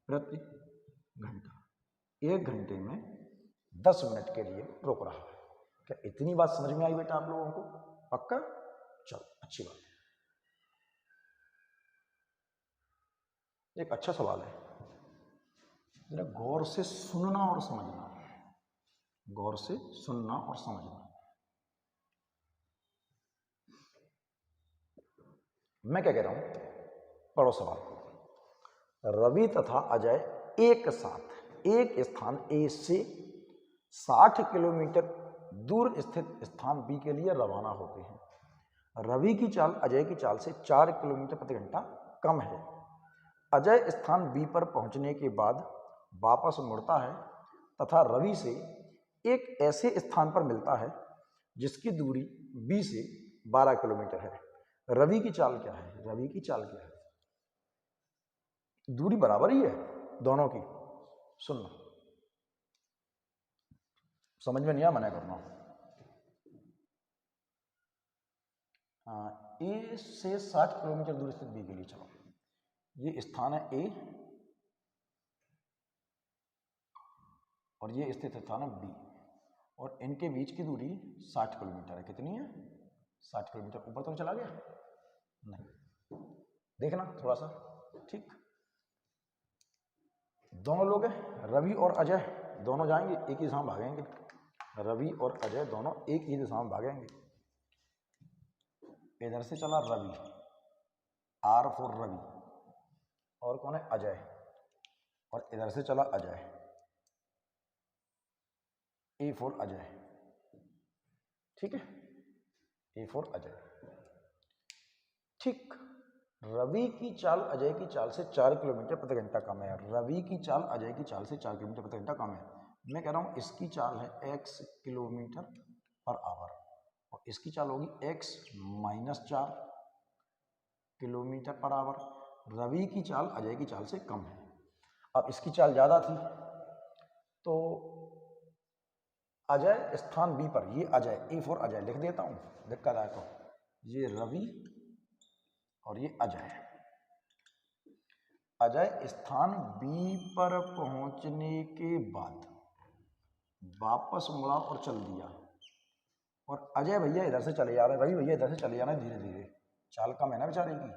प्रति घंटा। 1 घंटे में 10 मिनट के लिए रुक रहा है। क्या इतनी बात समझ में आई बेटा आप लोगों को? पक्का? चलो अच्छी बात है। एक अच्छा सवाल है, जरा गौर से सुनना और समझना, गौर से सुनना और समझना। मैं क्या कह रहा हूं, पढ़ो सवाल को। रवि तथा अजय एक साथ एक स्थान ए से 60 किलोमीटर दूर स्थित स्थान बी के लिए रवाना होते हैं। रवि की चाल अजय की चाल से 4 किलोमीटर प्रति घंटा कम है। अजय स्थान बी पर पहुंचने के बाद वापस मुड़ता है तथा रवि से एक ऐसे स्थान पर मिलता है जिसकी दूरी बी से 12 किलोमीटर है। रवि की चाल क्या है? रवि की चाल क्या है? दूरी बराबर ही है दोनों की। सुनना, समझ में नहीं आया मना करना। ए से 60 किलोमीटर दूर स्थित बी के लिए चलो, ये स्थान है ए और ये स्थित स्थान है बी और इनके बीच की दूरी 60 किलोमीटर है। कितनी है? 60 किलोमीटर। ऊपर तो चला गया नहीं, देखना थोड़ा सा, ठीक। दोनों लोग हैं रवि और अजय, दोनों जाएंगे एक ही दिशा में भागेंगे। रवि और अजय दोनों एक ही दिशा में भागेंगे। इधर से चला रवि, आर फॉर रवि, और कौन है? अजय, और इधर से चला अजय, ए फॉर अजय, ठीक है, ए फॉर अजय, ठीक। रवि की चाल अजय की चाल से 4 किलोमीटर प्रति घंटा कम है। रवि की चाल अजय की चाल से 4 किलोमीटर प्रति घंटा कम है। मैं कह रहा हूँ इसकी चाल है x किलोमीटर पर आवर और इसकी चाल होगी x minus 4 kilometre per hour. Ravi की चाल अजय की चाल से कम है। अब इसकी चाल ज़्यादा थी तो अजय स्थान बी पर, ये अजय, ए फॉर अजय लिख देता हूँ, दिक्कत आए तो, ये रवि और ये अजय। अजय स्थान बी पर पहुंचने के बाद वापस मुड़ा और चल दिया और अजय भैया इधर से चले जा रहे हैं, रवि भैया इधर से चले जा रहे हैं धीरे धीरे, चाल कम है ना बेचारे की,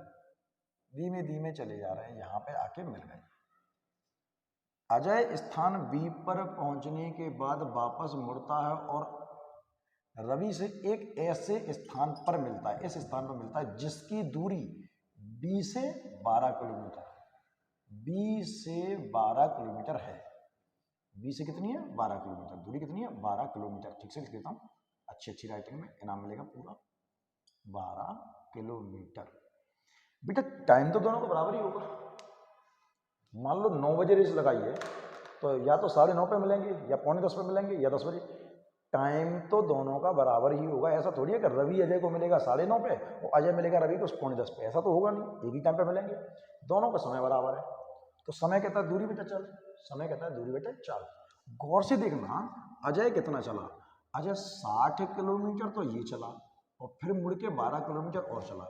धीमे धीमे चले जा रहे हैं, यहां पे आके मिल गए। अजय स्थान बी पर पहुंचने के बाद वापस मुड़ता है और रवि से एक ऐसे स्थान पर मिलता है, इस स्थान पर मिलता है जिसकी दूरी बी से 12 किलोमीटर, बी से 12 किलोमीटर है। बी से कितनी है? 12 किलोमीटर। दूरी कितनी है? 12 किलोमीटर। ठीक से लिख देता हूँ अच्छी राइटिंग में, इनाम मिलेगा पूरा 12 किलोमीटर। बेटा टाइम तो दोनों को बराबर ही होगा। मान लो 9 बजे रेस लगाई है तो या तो 9:30 पे मिलेंगे या 9:45 पे मिलेंगे या 10 बजे। टाइम तो दोनों का बराबर ही होगा। ऐसा थोड़ी है कि रवि अजय को मिलेगा 9:30 पे और अजय मिलेगा रवि को 9:45 पे, ऐसा तो होगा नहीं, एक ही टाइम पे मिलेंगे। दोनों का समय बराबर है तो समय कहता है दूरी बेटा चल, समय कहता है दूरी बेटा चाल। गौर से देखना अजय कितना चला, अजय 60 किलोमीटर तो ये चला और फिर मुड़ के 12 किलोमीटर और चला,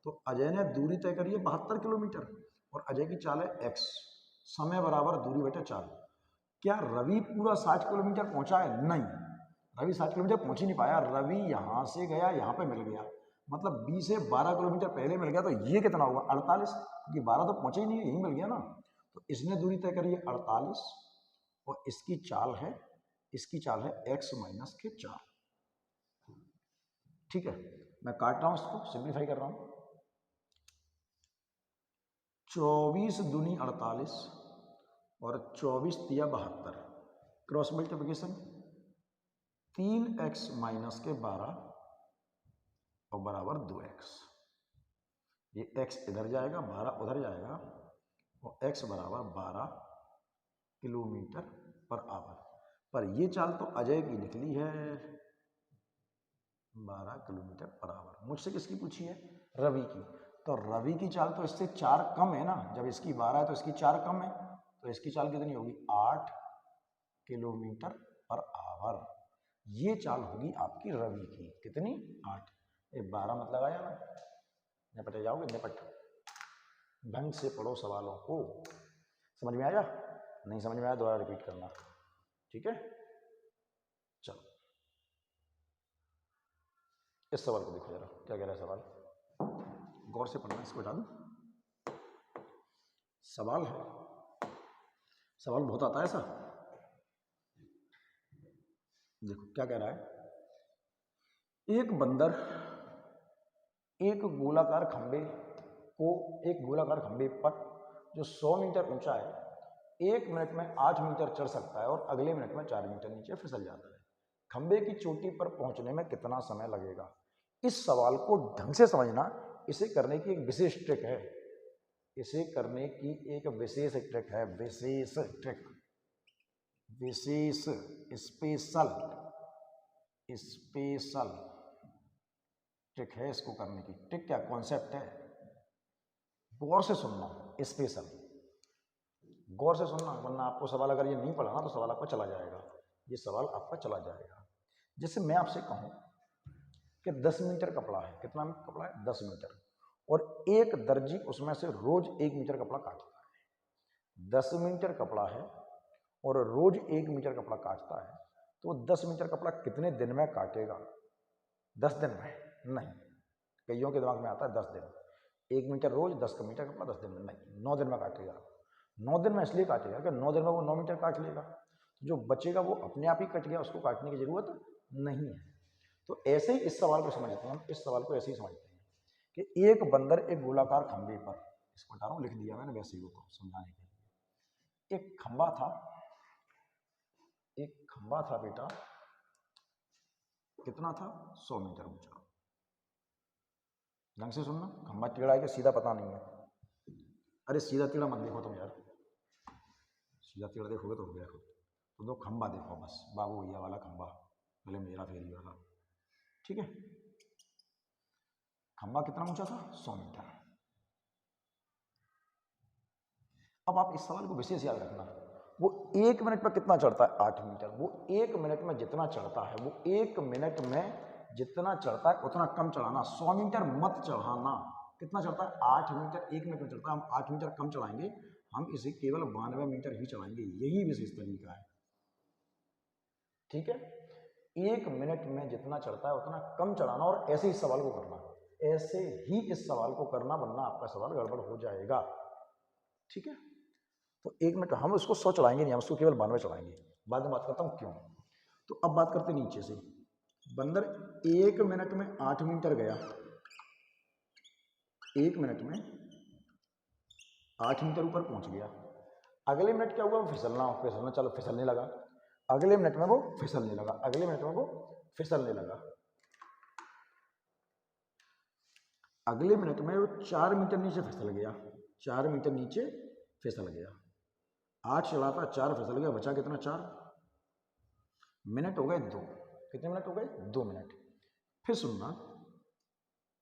तो अजय ने दूरी तय करी है 72 किलोमीटर और अजय की चाल है x, समय बराबर दूरी बेटा चाल। क्या रवि पूरा 60 किलोमीटर पहुंचा है? नहीं, रवि 60 किलोमीटर पहुंच ही नहीं पाया। रवि यहां से गया, यहां पे मिल गया, मतलब 20 से 12 किलोमीटर पहले मिल गया, तो ये कितना होगा 48, क्योंकि 12 तो पहुंचे ही नहीं, यही मिल गया ना। तो इसने दूरी तय करी है 48 और इसकी चाल है x माइनस के 4। ठीक है, मैं काट रहा हूं इसको, सिंप्लीफाई कर रहा हूं। 24 दूनी 48 और 24 दिया 72, क्रॉस मल्टीप्लिकेशन 3x माइनस के 12 और बराबर 2x। ये x इधर जाएगा, 12 उधर जाएगा और x बराबर 12 किलोमीटर पर आवर। पर ये चाल तो अजय की निकली है 12 किलोमीटर पर आवर। मुझसे किसकी पूछी है? रवि की। तो रवि की चाल तो इससे 4 कम है ना, जब इसकी 12 है तो इसकी 4 कम है, तो इसकी चाल कितनी होगी? 8 किलोमीटर पर आवर। ये चाल होगी आपकी रवि की, कितनी? 8। ये 12 मत लगाया ना, निपटे जाओगे, निपट। ढंग से पढ़ो सवालों को। समझ में आया? नहीं समझ में आया दोबारा रिपीट करना, ठीक है? चलो इस सवाल को देखो जरा, क्या कह रहा है सवाल, गौर से पढ़ना। इसको हटा दूं, सवाल है, सवाल बहुत आता है ऐसा। देखो क्या कह रहा है, एक बंदर एक गोलाकार खंबे पर जो 100 मीटर ऊंचा है 1 मिनट में 8 मीटर चढ़ सकता है और अगले मिनट में 4 मीटर नीचे फिसल जाता है। खंबे की चोटी पर पहुंचने में कितना समय लगेगा? इस सवाल को ढंग से समझना, इसे करने की एक विशेष ट्रिक है, इसे करने की एक विशेष ट्रिक है, विशेष ट्रिक, विशेष स्पेशल स्पेशल ट्रिक है इसको करने की। ट्रिक क्या कॉन्सेप्ट है, गौर से सुनना, स्पेशल, गौर से सुनना, वरना आपको सवाल अगर ये नहीं पढ़ा ना तो सवाल आपका चला जाएगा, ये सवाल आपका चला जाएगा। जैसे मैं आपसे कहूं कि 10 मीटर कपड़ा है, कितना कपड़ा है? 10 मीटर, और एक दर्जी उसमें से रोज 1 मीटर कपड़ा काटता है। 10 मीटर कपड़ा है और रोज 1 मीटर कपड़ा काटता है, तो 10 मीटर कपड़ा कितने दिन में काटेगा? 10 दिन में? नहीं, कईयों के दिमाग में आता है 10 दिन, 1 मीटर रोज, 10 मीटर कपड़ा 10 दिन में, नहीं, 9 दिन में काटेगा। 9 दिन में इसलिए काटेगा कि 9 दिन में वो 9 मीटर काट लेगा, जो बचेगा वो अपने आप ही कट गया, उसको काटने की जरूरत नहीं है। तो ऐसे ही इस सवाल को समझते हैं हम, इस सवाल को ऐसे ही समझते हैं कि एक बंदर एक गोलाकार खंबे पर, इसको हटा रहा हूं, लिख दिया मैंने वैसे ही वो समझाने के लिए। एक खंबा था, एक खंबा था बेटा, कितना था? 100 मीटर ऊंचा, ढंग से सुनना, खंबा टेढ़ा है कि सीधा पता नहीं है। अरे सीधा टेढ़ा मत देखो तुम यार, सीधा टेढ़ा देखोगे तो हो गया। तो दो खंबा देखो बस, बाबू भैया वाला खंबा, पहले मेरा फेरी वाला, ठीक है। खंबा कितना ऊंचा था? 100 मीटर। अब आप इस सवाल को विशेष याद रखना, वो 1 मिनट में कितना चढ़ता है? 8 मीटर। वो 1 मिनट में जितना चढ़ता है, वो 1 मिनट में जितना चढ़ता है उतना कम चढ़ाना। 100 मीटर मत चढ़ाना। कितना चढ़ता है? 8 मीटर 1 मिनट में चढ़ता है। हम 8 मीटर कम चढ़ाएंगे, हम इसे केवल 92 मीटर ही चढ़ाएंगे। यही विशेष तरीका है, ठीक है। 1 मिनट में जितना चढ़ता है उतना कम चढ़ाना, और ऐसे ही इस सवाल को करना, ऐसे ही इस सवाल को करना, वरना आपका सवाल गड़बड़ हो जाएगा, ठीक है। तो 1 मिनट हम उसको 100 चढ़ाएंगे नहीं, हम उसको केवल 92 चढ़ाएंगे। बाद में बात करता हूँ क्यों। तो अब बात करते नीचे से। बंदर 1 मिनट में 8 मीटर गया, 1 मिनट में 8 मीटर ऊपर पहुंच गया। अगले मिनट क्या हुआ? वो फिसलना चलो फिसलने लगा। अगले मिनट में वो फिसलने लगा, अगले मिनट में वो फिसलने लगा। अगले मिनट में वो 4 मीटर नीचे फिसल गया, 4 मीटर नीचे फिसल गया। 8 चढ़ा था, 4 फिसल गया, बचा कितना? 4 मिनट हो गए 2। कितने मिनट हो गए? 2 मिनट। फिर सुनना,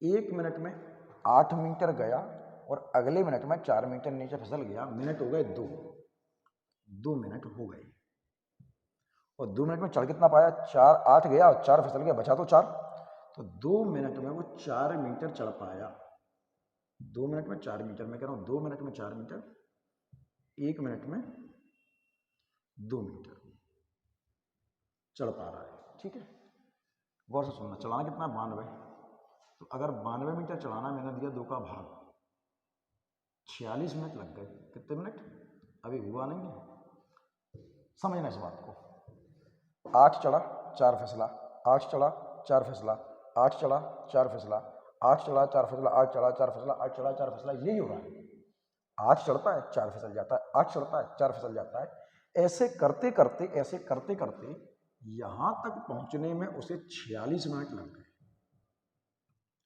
1 मिनट में 8 मीटर गया और अगले मिनट में 4 मीटर नीचे फिसल गया। मिनट हो गए 2, 2 मिनट हो गए। और 2 मिनट में चढ़ कितना पाया? 4। 8 गया और 4 फिसल गया, बचा तो 4। तो 2 मिनट में वो 4 मीटर चढ़ पाया। 2 मिनट में 4 मीटर, मैं कह रहा हूँ 2 मिनट में 4 मीटर, 1 मिनट में 2 मीटर चढ़ पा रहा है, ठीक है। गौर से सुनना, चलाना कितना? 92। तो अगर 92 मीटर चलाना, मैंने दिया 2 का भाग, 46 मिनट लग गए। कितने मिनट? अभी हुआ नहीं है, समझना इस बात को। 8 चढ़ा, 4 फिसला, 8 चढ़ा, 4 फिसला, 8 चढ़ा, 4 फिसला, 8 चढ़ा, 4 फिसला, 8 चढ़ा, 4 फिसला, 8 चढ़ा, 4 फिसला, यही हो रहा है। 8 चढ़ता है, 4 फिसल जाता है, 8 चढ़ता है, 4 फिसल जाता है। ऐसे करते करते, ऐसे करते करते यहां तक पहुंचने में उसे 46 मिनट लग गए।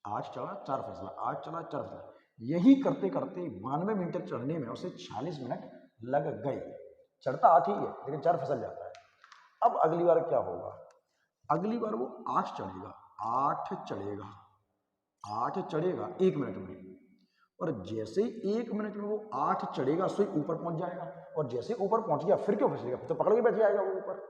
8 चढ़ा, 4 फिसला, 8 चढ़ा, 4 फिसला, यही करते करते 92 मीटर चढ़ने में उसे 46 मिनट लग गए। चढ़ता 8 ही है, लेकिन 4 फिसल जाता है। अब अगली बार क्या होगा? अगली बार वो 8 चढ़ेगा, 8 चढ़ेगा, 8 चढ़ेगा 1 मिनट में। और जैसे ही 1 मिनट में वो 8 चढ़ेगा, सो ही ऊपर पहुंच जाएगा। और जैसे ऊपर पहुंच गया, फिर क्यों फिसलेगा? फिर तो पकड़ के बैठ जाएगा वो ऊपर,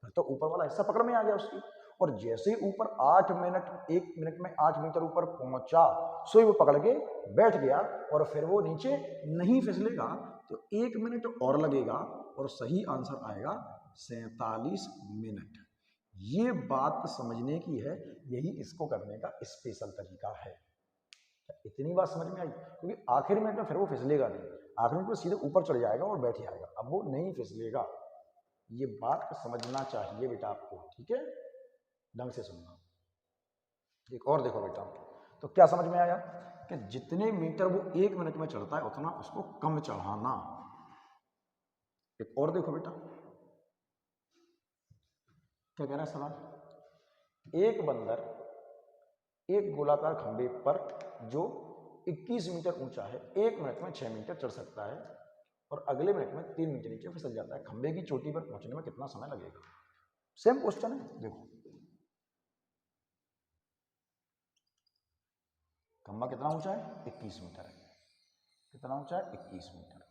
फिर तो ऊपर वाला हिस्सा पकड़ में आ गया उसकी। और जैसे ही ऊपर 8 मिनट, 1 मिनट में 8 मीटर ऊपर पहुंचा, सो ही वो पकड़ के बैठ गया, और फिर वो नीचे नहीं फिसलेगा। तो 1 मिनट और लगेगा और सही आंसर आएगा 47 मिनट। ये बात समझने की है, यही इसको करने का स्पेशल तरीका है। इतनी बात समझ में आई? क्योंकि आखिरी मिनट में फिर वो फिसलेगा नहीं, आखिरी मिनट में सीधे ऊपर चढ़ जाएगा और बैठ जाएगा, अब वो नहीं फिसलेगा। ये बात समझना चाहिए बेटा आपको, ठीक है। ढंग से सुनना। एक और देखो बेटा, तो क्या समझ में आया कि जितने मीटर वो 1 मिनट में चढ़ता है उतना उसको कम चढ़ाना। एक और देखो बेटा, क्या कह रहा है सवाल। एक बंदर एक गोलाकार खंभे पर जो 21 मीटर ऊंचा है, 1 मिनट में 6 मीटर चढ़ सकता है और अगले मिनट में 3 मीटर नीचे फिसल जाता है। खंभे की चोटी पर पहुंचने में कितना समय लगेगा? सेम क्वेश्चन है, देखो। खंभा कितना ऊंचा है? 21 मीटर है। कितना ऊंचा है? 21 मीटर।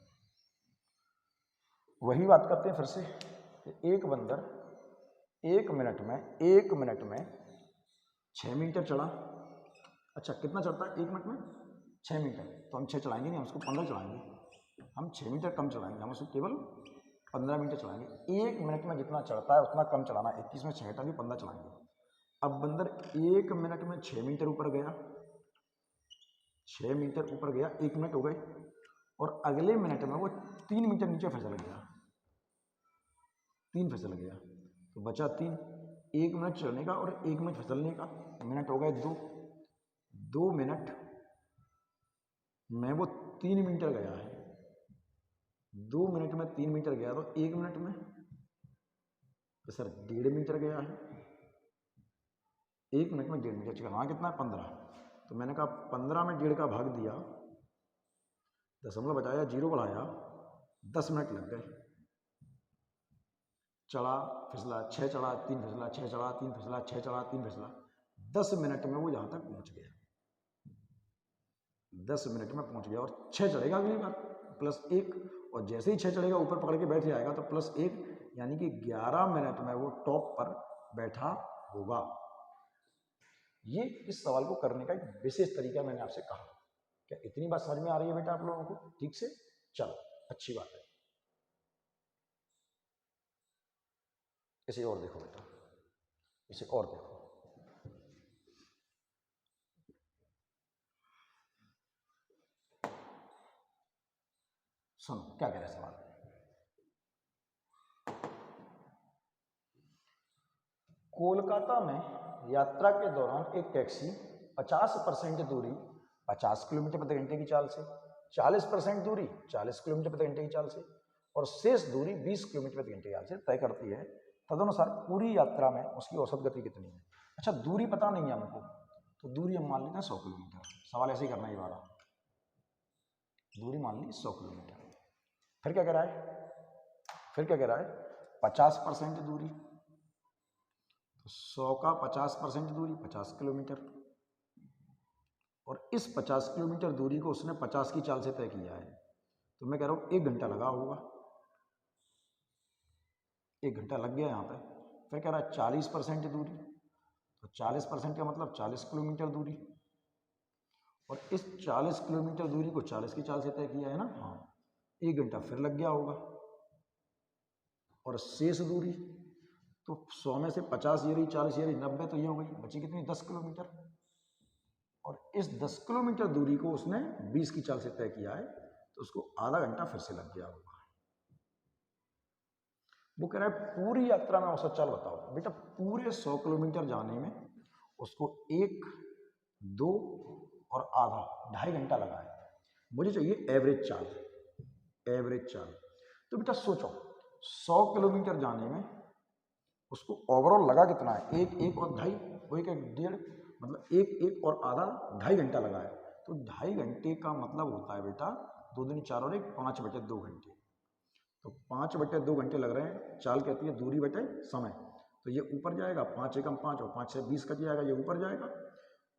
वही बात करते हैं फिर से कि एक बंदर 1 मिनट में 6 मीटर चढ़ा। अच्छा, कितना चढ़ता है 1 मिनट में? 6 मीटर। तो हम 6 चढ़ाएंगे नहीं, हम उसको 15 चढ़ाएंगे। हम 6 मीटर कम चढ़ाएंगे, हम उसको केवल 15 मीटर चढ़ाएंगे। 1 मिनट में जितना चढ़ता है उतना कम चढ़ाना। 21 में 6 हटा के 15 चढ़ाएंगे। अब बंदर 1 मिनट में 6 मीटर ऊपर गया, 6 मीटर ऊपर गया, 1 मिनट हो गए, और अगले मिनट में वो 3 मीटर नीचे फिसल गया, 3 फिसल गया, तो बचा 3। 1 मिनट चढ़ने का और 1 मिनट फिसलने का, मिनट हो गए 2। 2 मिनट में वो 3 मीटर गया है। 2 मिनट में 3 मीटर गया, तो 1 मिनट में तो सर 1.5 मीटर गया है। 1 मिनट में 1.5 मीटर चढ़ना कितना है? 15। तो मैंने कहा 15 में 1.5 का भाग दिया, दशमलव बचाया, 0 बढ़ाया, 10 मिनट लग गए। चढ़ा फिसला, 6 चढ़ा 3 फिसला, 6 चढ़ा 3 फिसला, 6 चढ़ा 3 फिसला, 10 मिनट में वो यहाँ तक पहुँच गया। 10 मिनट में पहुँच गया। और 6 चढ़ेगा अगली बार +1, और जैसे ही 6 चढ़ेगा ऊपर पकड़ के बैठ जाएगा तो +1, यानी कि 11 मिनट में वो टॉप पर बैठा होगा। ये इस सवाल को करने का एक विशेष तरीका मैंने आपसे कहा। क्या इतनी बात समझ में आ रही है बेटा आप लोगों को ठीक से? चलो अच्छी बात है। इसे और देखो बेटा, इसे और देखो। सुनो क्या कह रहे सवाल। कोलकाता में यात्रा के दौरान एक टैक्सी 50% दूरी 50 किलोमीटर प्रति घंटे की चाल से, 40% दूरी 40 किलोमीटर प्रति घंटे की चाल से और शेष दूरी 20 किलोमीटर प्रति घंटे की चाल से तय करती है। तदनुसार पूरी यात्रा में उसकी औसत गति कितनी है? अच्छा दूरी पता नहीं है हमको, तो दूरी हम मान लेते हैं 100 किलोमीटर। सवाल ऐसे ही करना है ये वाला। दूरी मान ली 100 किलोमीटर। फिर क्या कह रहा है? फिर क्या कह रहा है? 50% दूरी, तो 100 का 50% दूरी 50 किलोमीटर, और इस 50 किलोमीटर दूरी को उसने 50 की चाल से तय किया है। तो मैं कह रहा हूँ 1 घंटा लगा होगा, 1 घंटा लग गया यहाँ पे। फिर कह रहा है 40% दूरी, तो 40% का मतलब 40 किलोमीटर दूरी, और इस 40 किलोमीटर दूरी को 40 की चाल से तय किया है ना। हाँ, 1 घंटा फिर लग गया होगा। और शेष दूरी तो 100 में से 50 ये रही, 40 ये रही, 90 तो ये हो गई, बची कितनी? 10 किलोमीटर। और इस 10 किलोमीटर दूरी को उसने 20 की चाल से तय किया है, तो उसको आधा घंटा फिर से लग गया होगा। वो कह रहा है पूरी यात्रा में औसत चाल बताओ। बेटा पूरे 100 किलोमीटर जाने में उसको 1, 2 और आधा 2.5 घंटा लगा है। मुझे चाहिए एवरेज चाल, एवरेज चाल। तो बेटा सोचो 100 किलोमीटर जाने में उसको ओवरऑल लगा कितना है? 1, 1 और 2.5, वो 1, 1, 1.5, मतलब 1, 1 और आधा 2.5 घंटा लगा है। तो 2.5 घंटे का मतलब होता है बेटा 2 दूनी 4 और 1 5/2 घंटे। तो 5/2 घंटे लग रहे हैं। चाल कहती है दूरी बटे समय, तो ये ऊपर जाएगा, 5 एकम 5 और 5 से 20 कट जाएगा, ये ऊपर जाएगा,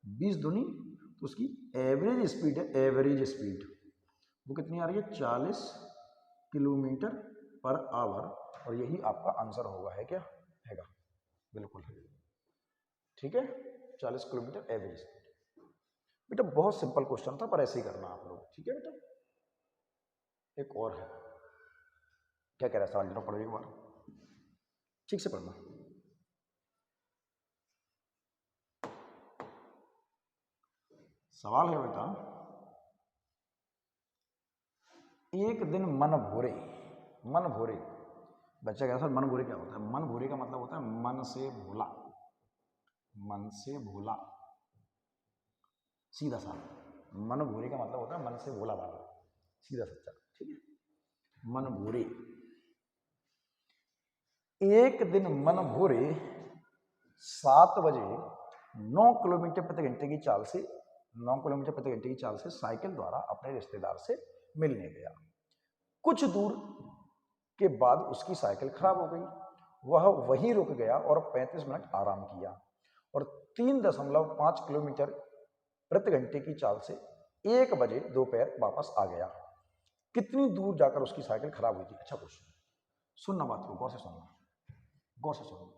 20 दूनी, तो उसकी एवरेज स्पीड है, एवरेज स्पीड वो कितनी आ रही है? 40 किलोमीटर पर आवर। और यही आपका आंसर होगा, है क्या? हैगा, बिल्कुल है। ठीक है, 40 किलोमीटर एवरेज स्पीड। बेटा बहुत सिंपल क्वेश्चन था, पर ऐसे ही करना आप लोग। ठीक है बेटा, एक और है। क्या कह रहा है सवाल, जरा पढ़ो एक बार, ठीक से पढ़ना। सवाल है बेटा, एक दिन मन भोरे, मन भोरे, बच्चा कह रहा सर मन भोरे क्या होता है? मन भोरे का मतलब होता है मन से भोला, मन से भोला, सीधा सा। मन भोरे का मतलब होता है मन से भोला वाला, सीधा सच्चा। ठीक है, मन भोरे। एक दिन मन भोरे 7 बजे 9 किलोमीटर प्रति घंटे की चाल से, 9 किलोमीटर प्रति घंटे की चाल से साइकिल द्वारा अपने रिश्तेदार से मिलने गया। कुछ दूर के बाद उसकी साइकिल खराब हो गई। वह वहीं रुक गया और 35 मिनट आराम किया और 3.5 किलोमीटर प्रति घंटे की चाल से 1 बजे दोपहर वापस आ गया। कितनी दूर जाकर उसकी साइकिल खराब हुई थी? अच्छा क्वेश्चन, सुनना बात को, गौर से सुनना, गौर से सुनना।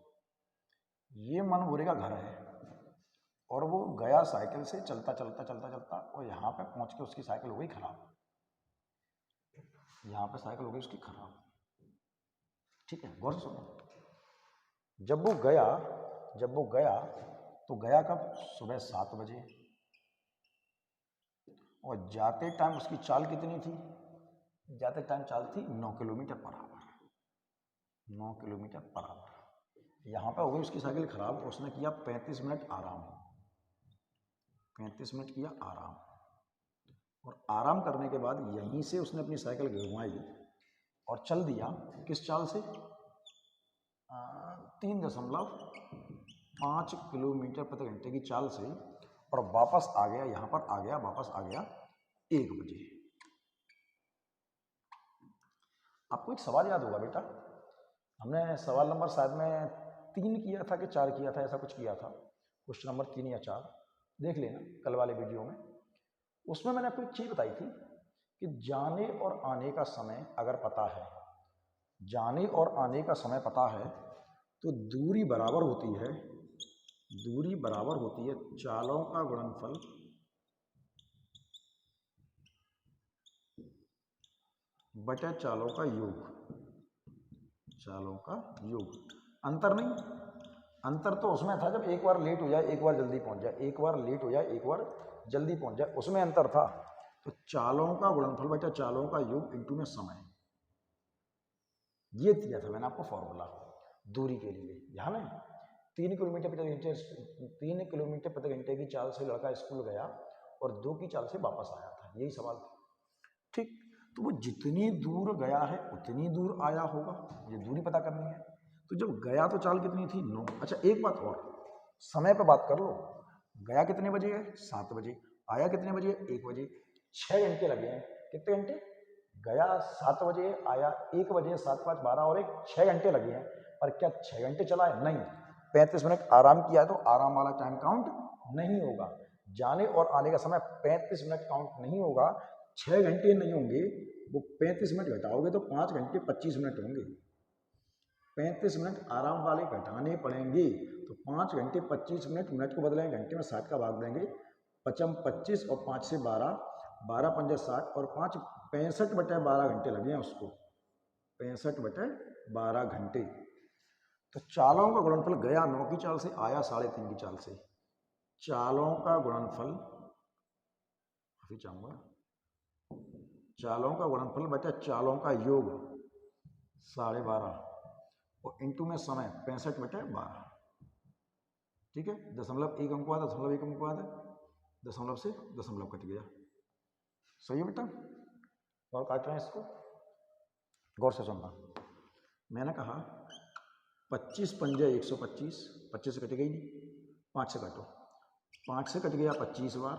ये मन भोरे का घर है और वो गया साइकिल से, चलता चलता चलता चलता, और यहाँ पे पहुंच के उसकी साइकिल हो गई खराब। यहाँ पे साइकिल हो गई उसकी खराब। ठीक है, गौर से सुनो। जब वो गया तो गया कब? सुबह 7 बजे। और जाते टाइम उसकी चाल कितनी थी? जाते टाइम चाल थी 9 kilometre per our, 9 kilometre per our. यहाँ पे हो गई उसकी साइकिल खराब, उसने किया 35 मिनट आराम, 35 मिनट किया आराम। और आराम करने के बाद यहीं से उसने अपनी साइकिल घुमाई और चल दिया किस चाल से? 3.5 किलोमीटर प्रति घंटे की चाल से, और वापस आ गया, यहाँ पर आ गया, वापस आ गया 1 बजे। आपको एक सवाल याद होगा बेटा, हमने सवाल नंबर शायद में 3 किया था कि 4 किया था, ऐसा कुछ किया था, क्वेश्चन नंबर 3 या 4, देख लेना कल वाले वीडियो में। उसमें मैंने आपको एक चीज़ बताई थी कि जाने और आने का समय अगर पता है, जाने और आने का समय पता है, तो दूरी बराबर होती है, दूरी बराबर होती है चालों का गुणनफल बटे चालों का योग, चालों का योग। अंतर नहीं, अंतर तो उसमें था जब एक बार लेट हो जाए, एक बार जल्दी पहुंच जाए, एक बार लेट हो जाए, एक बार जल्दी पहुंच जाए, उसमें अंतर था। तो चालों का गुणनफल बटे चालों का योग इंटू में समय, ये दिया था मैंने आपको फॉर्मूला दूरी के लिए। ध्यान है, 3 किलोमीटर प्रति घंटे, 3 किलोमीटर प्रति घंटे की चाल से लड़का स्कूल गया और 2 की चाल से वापस आया था, यही सवाल था। ठीक, तो वो जितनी दूर गया है उतनी दूर आया होगा, ये दूरी पता करनी है। तो जब गया तो चाल कितनी थी, 9। अच्छा एक बात और, समय पर बात कर लो, गया कितने बजे है, 7 बजे, आया कितने बजे, 1 बजे, 6 घंटे लगे हैं। कितने घंटे, गया 7 बजे, आया 1 बजे, 7 5 12 और 1 6 घंटे लगे हैं। पर क्या 6 घंटे चला है, नहीं, 35 मिनट आराम किया है, तो आराम वाला टाइम काउंट नहीं होगा। जाने और आने का समय 35 मिनट काउंट नहीं होगा, 6 घंटे नहीं होंगे, वो 35 मिनट घटाओगे तो 5 घंटे 25 मिनट होंगे। 35 मिनट आराम वाले घटाने पड़ेंगे, तो 5 घंटे 25 मिनट, मिनट को बदलेंगे घंटे में, 60 का भाग देंगे, 55 25 और 5 से 12, 12 पंजे 60 और 5 65 बटे 12 घंटे लगे हैं उसको, 65 बटे 12 घंटे। तो चालों का गुणनफल गया 9 की चाल से, आया 3.5 की चाल से, चालों का गुणनफल, अभी चाहूंगा, चालों का गुणनफल बटे चालों का योग 12.5 और इंटू में समय 65 बटे 12। ठीक है, 0.1 अंक बाद, 0.1 अंक बाद, दशमलव से दशमलव कट गया। सही है बेटा, और काट रहे हैं इसको, गौर से सुनना। मैंने कहा 25 पंजे 125, 25 से कट गई नहीं, 5 से काटो, 5 से कट गया 25 बार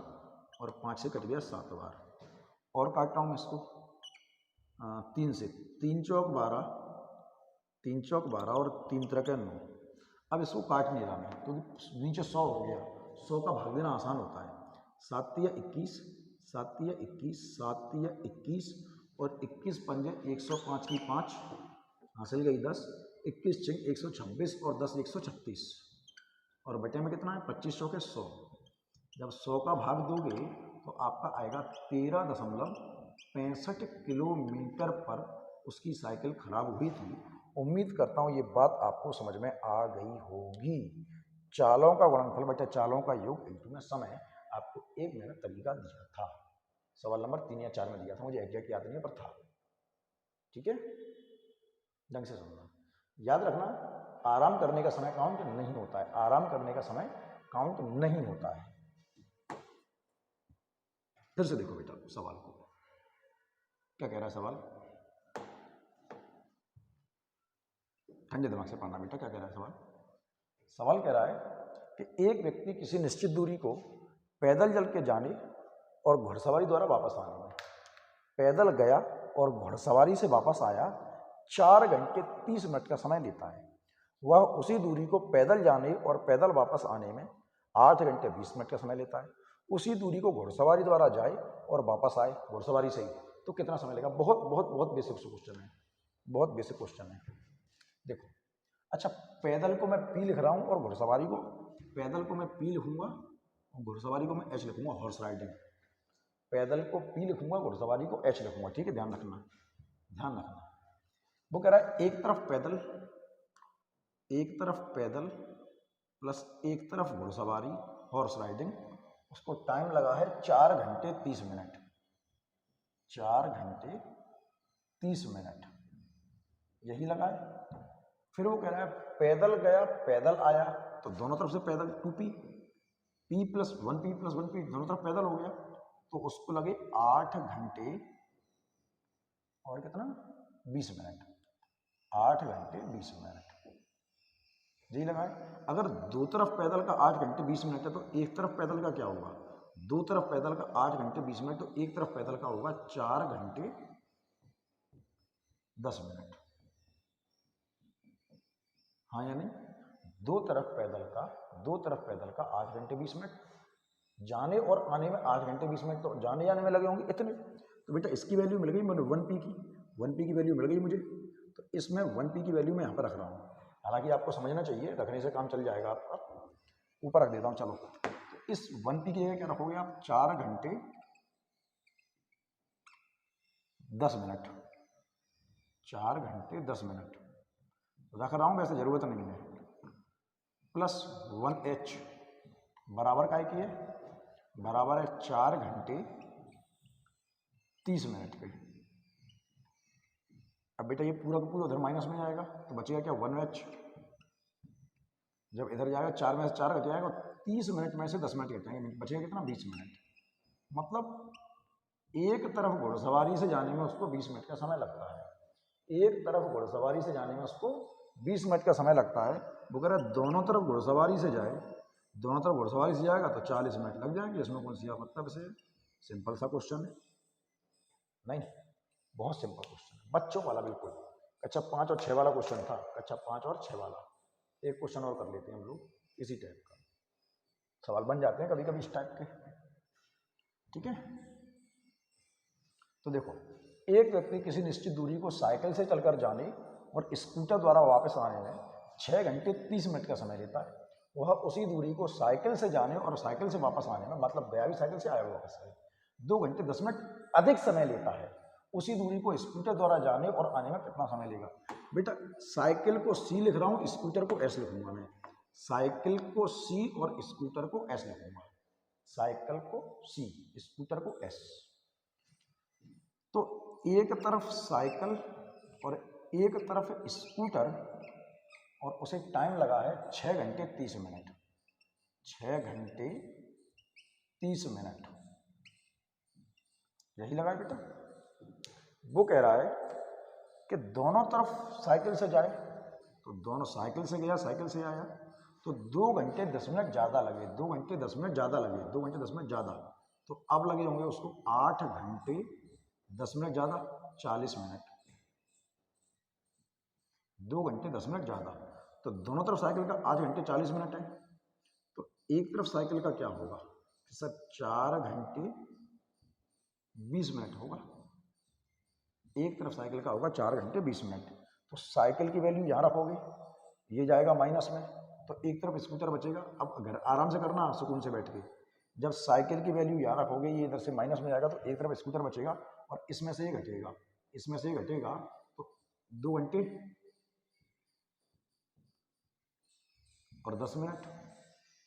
और 5 से कट गया 7 बार। और काटता हूँ मैं इसको 3 से, 3 चौक 12, 3 चौक 12 और 3 तरह के 9। अब इसको काट नहीं रहा मैं, क्योंकि नीचे 100 हो गया, 100 का भाग देना आसान होता है। 7 या 21, 7 या 21, 7 या 21 और 21 पंजे 105 की 5, हासिल गई 10, 21 छिंग 126 और 10 136 और बटे में कितना है, 25 चौके 100। जब 100 का भाग दोगे तो आपका आएगा 13.65 किलोमीटर पर उसकी साइकिल खराब हुई थी। उम्मीद करता हूँ ये बात आपको समझ में आ गई होगी। चालों का गुणनफल बटे चालों का योग इंटू में समय, आपको एक मैंने तरीका दिया था, सवाल नंबर 3 या 4 में दिया था, मुझे एग्जैक्ट याद नहीं है पर था। ठीक है, ढंग से सुनना, याद रखना, आराम करने का समय काउंट नहीं होता है, आराम करने का समय काउंट नहीं होता है। फिर से देखो बेटा सवाल को, क्या कह रहा है सवाल, ठंडे दिमाग से पढ़ना बेटा, क्या कह रहा है सवाल। सवाल कह रहा है कि एक व्यक्ति किसी निश्चित दूरी को पैदल चल के जाने और घुड़सवारी द्वारा वापस आने में, पैदल गया और घुड़सवारी से वापस आया, 4 घंटे 30 मिनट का समय लेता है। वह उसी दूरी को पैदल जाने और पैदल वापस आने में 8 घंटे 20 मिनट का समय लेता है। उसी दूरी को घुड़सवारी द्वारा जाए और वापस आए घुड़सवारी से ही, तो कितना समय लेगा। बहुत बहुत बहुत बेसिक क्वेश्चन है, बहुत बेसिक क्वेश्चन है। देखो, अच्छा पैदल को मैं पी लिख रहा हूँ और घुड़सवारी को, पैदल को मैं पी लिखूंगा और घुड़सवारी को मैं एच लिखूंगा, हॉर्स राइडिंग। पैदल को पी लिखूंगा, घुड़सवारी को एच लिखूंगा। ठीक है, ध्यान रखना, ध्यान रखना। वो कह रहा है एक तरफ पैदल, एक तरफ पैदल प्लस एक तरफ घुड़सवारी हॉर्स राइडिंग, उसको टाइम लगा है 4 घंटे 30 मिनट, 4 घंटे 30 मिनट यही लगा है। फिर वो कह रहा है पैदल गया पैदल आया, तो दोनों तरफ से पैदल 2p, p plus 1p plus 1p, दोनों तरफ पैदल हो गया, तो उसको लगे 8 घंटे और कितना 20 मिनट, 8 घंटे 20 मिनट। यही लगाए। अगर दो तरफ पैदल का 8 घंटे 20 मिनट है तो एक तरफ पैदल का क्या होगा, दो तरफ पैदल का 8 घंटे 20 मिनट, तो एक तरफ पैदल का होगा 4 घंटे 10 मिनट। हाँ या नहीं? दो तरफ पैदल का 8 घंटे 20 मिनट, जाने और आने में 8 घंटे 20 मिनट, तो जाने जाने में लगे होंगे इतने। तो बेटा इसकी वैल्यू मिल गई मुझे 1p की, 1p की वैल्यू मिल गई मुझे, तो इसमें 1p की वैल्यू मैं यहाँ पर रख रहा हूँ। हालांकि आपको समझना चाहिए, रखने से काम चल जाएगा आपका। ऊपर रख देता हूँ चलो। तो इस 1p की जगह क्या रखोगे आप, 4 घंटे 10 मिनट, 4 घंटे 10 मिनट रख रहा हूँ, वैसे ज़रूरत नहीं है। प्लस 1h बराबर काय की है, बराबर है 4 घंटे 30 मिनट के। अब बेटा ये पूरा का पूरा उधर माइनस में जाएगा तो बचेगा क्या, 1h। जब इधर जाएगा 4 में से 4 घट जाएगा, 30 मिनट में से 10 मिनट घट जाएंगे, बचेगा कितना, 20 मिनट। मतलब एक तरफ घुड़सवारी से जाने में उसको 20 मिनट का समय लगता है, एक तरफ घुड़सवारी से जाने में उसको 20 मिनट का समय लगता है। वो कह रहा है दोनों तरफ घुड़सवारी से जाए, दोनों तरफ घुड़सवारी से जाएगा तो 40 मिनट लग जाएंगे। इसमें कौन सी आपत्ति है? वैसे सिंपल सा क्वेश्चन है, नहीं बहुत सिंपल क्वेश्चन है, बच्चों वाला बिल्कुल। कक्षा 5 और 6 वाला क्वेश्चन था, कक्षा 5 और 6 वाला। एक क्वेश्चन और कर लेते हैं हम लोग इसी टाइप का, सवाल बन जाते हैं कभी कभी इस टाइप के, ठीक है। तो देखो, एक व्यक्ति किसी निश्चित दूरी को साइकिल से चलकर जाने और स्कूटर द्वारा वापस आने में 6 घंटे 30 मिनट का समय लेता है। वह उसी दूरी को साइकिल से जाने और साइकिल से वापस आने में, मतलब गया भी साइकिल से आया वापस से, 2 घंटे 10 मिनट अधिक समय लेता है। उसी दूरी को स्कूटर द्वारा जाने और आने में कितना समय लेगा? बेटा साइकिल को C लिख रहा हूँ, स्कूटर को S लिखूंगा मैं। साइकिल को C और स्कूटर को S लिखूंगा, साइकिल को C, स्कूटर को S। तो एक तरफ साइकिल और एक तरफ स्कूटर, और उसे टाइम लगा है 6 घंटे 30 मिनट, 6 घंटे 30 मिनट, यही लगा है बेटा। वो कह रहा है कि दोनों तरफ साइकिल से जाए, तो दोनों साइकिल से गया साइकिल से आया, तो 2 घंटे 10 मिनट ज़्यादा लगे, 2 घंटे 10 मिनट ज़्यादा लगे, 2 घंटे 10 मिनट ज़्यादा। तो अब लगे होंगे उसको 8 घंटे 10 मिनट ज़्यादा 40 मिनट, 2 घंटे 10 मिनट ज़्यादा। तो दोनों तरफ साइकिल का 8 घंटे 40 मिनट है, तो एक तरफ साइकिल का क्या होगा सर, 4 घंटे 20 मिनट होगा। एक तरफ साइकिल का होगा 4 घंटे 20 मिनट। तो साइकिल की वैल्यू यहाँ रखोगे, ये जाएगा माइनस में, तो एक तरफ स्कूटर बचेगा। अब अगर आराम से करना सुकून से बैठ के, जब साइकिल की वैल्यू यहाँ रखोगे, ये इधर से माइनस में जाएगा, तो एक तरफ स्कूटर बचेगा और इसमें से ये घटेगा, इसमें से ये घटेगा, तो 2 घंटे और 10 मिनट।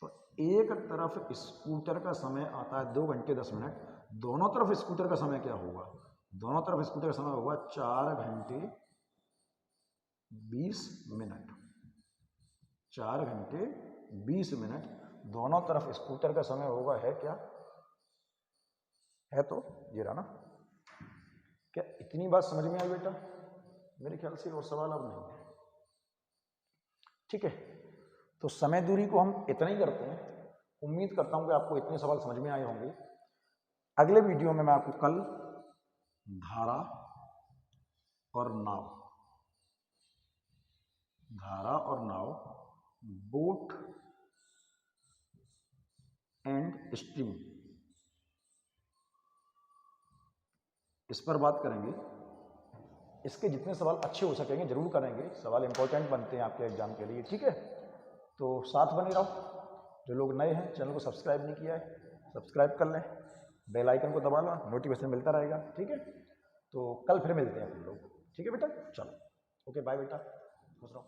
तो एक तरफ स्कूटर का समय आता है 2 घंटे 10 मिनट, दोनों तरफ स्कूटर का समय क्या होगा, दोनों तरफ स्कूटर का समय होगा 4 घंटे 20 मिनट, 4 घंटे 20 मिनट दोनों तरफ स्कूटर का समय होगा। है क्या है? तो ये रहा ना। क्या इतनी बात समझ में आई बेटा? मेरे ख्याल से और सवाल अब नहीं है, ठीक है। तो समय दूरी को हम इतना ही करते हैं। उम्मीद करता हूं कि आपको इतने सवाल समझ में आए होंगे। अगले वीडियो में मैं आपको कल धारा और नाव, धारा और नाव, बोट एंड स्ट्रीम, इस पर बात करेंगे। इसके जितने सवाल अच्छे हो सकेंगे जरूर करेंगे, सवाल इंपॉर्टेंट बनते हैं आपके एग्जाम के लिए, ठीक है। तो साथ बने रहो। जो लोग नए हैं, चैनल को सब्सक्राइब नहीं किया है, सब्सक्राइब कर लें, बेल आइकन को दबा लो, नोटिफिकेशन मिलता रहेगा, ठीक है। तो कल फिर मिलते हैं हम लोग, ठीक है बेटा। चलो ओके, बाय बेटा, खुश रहो।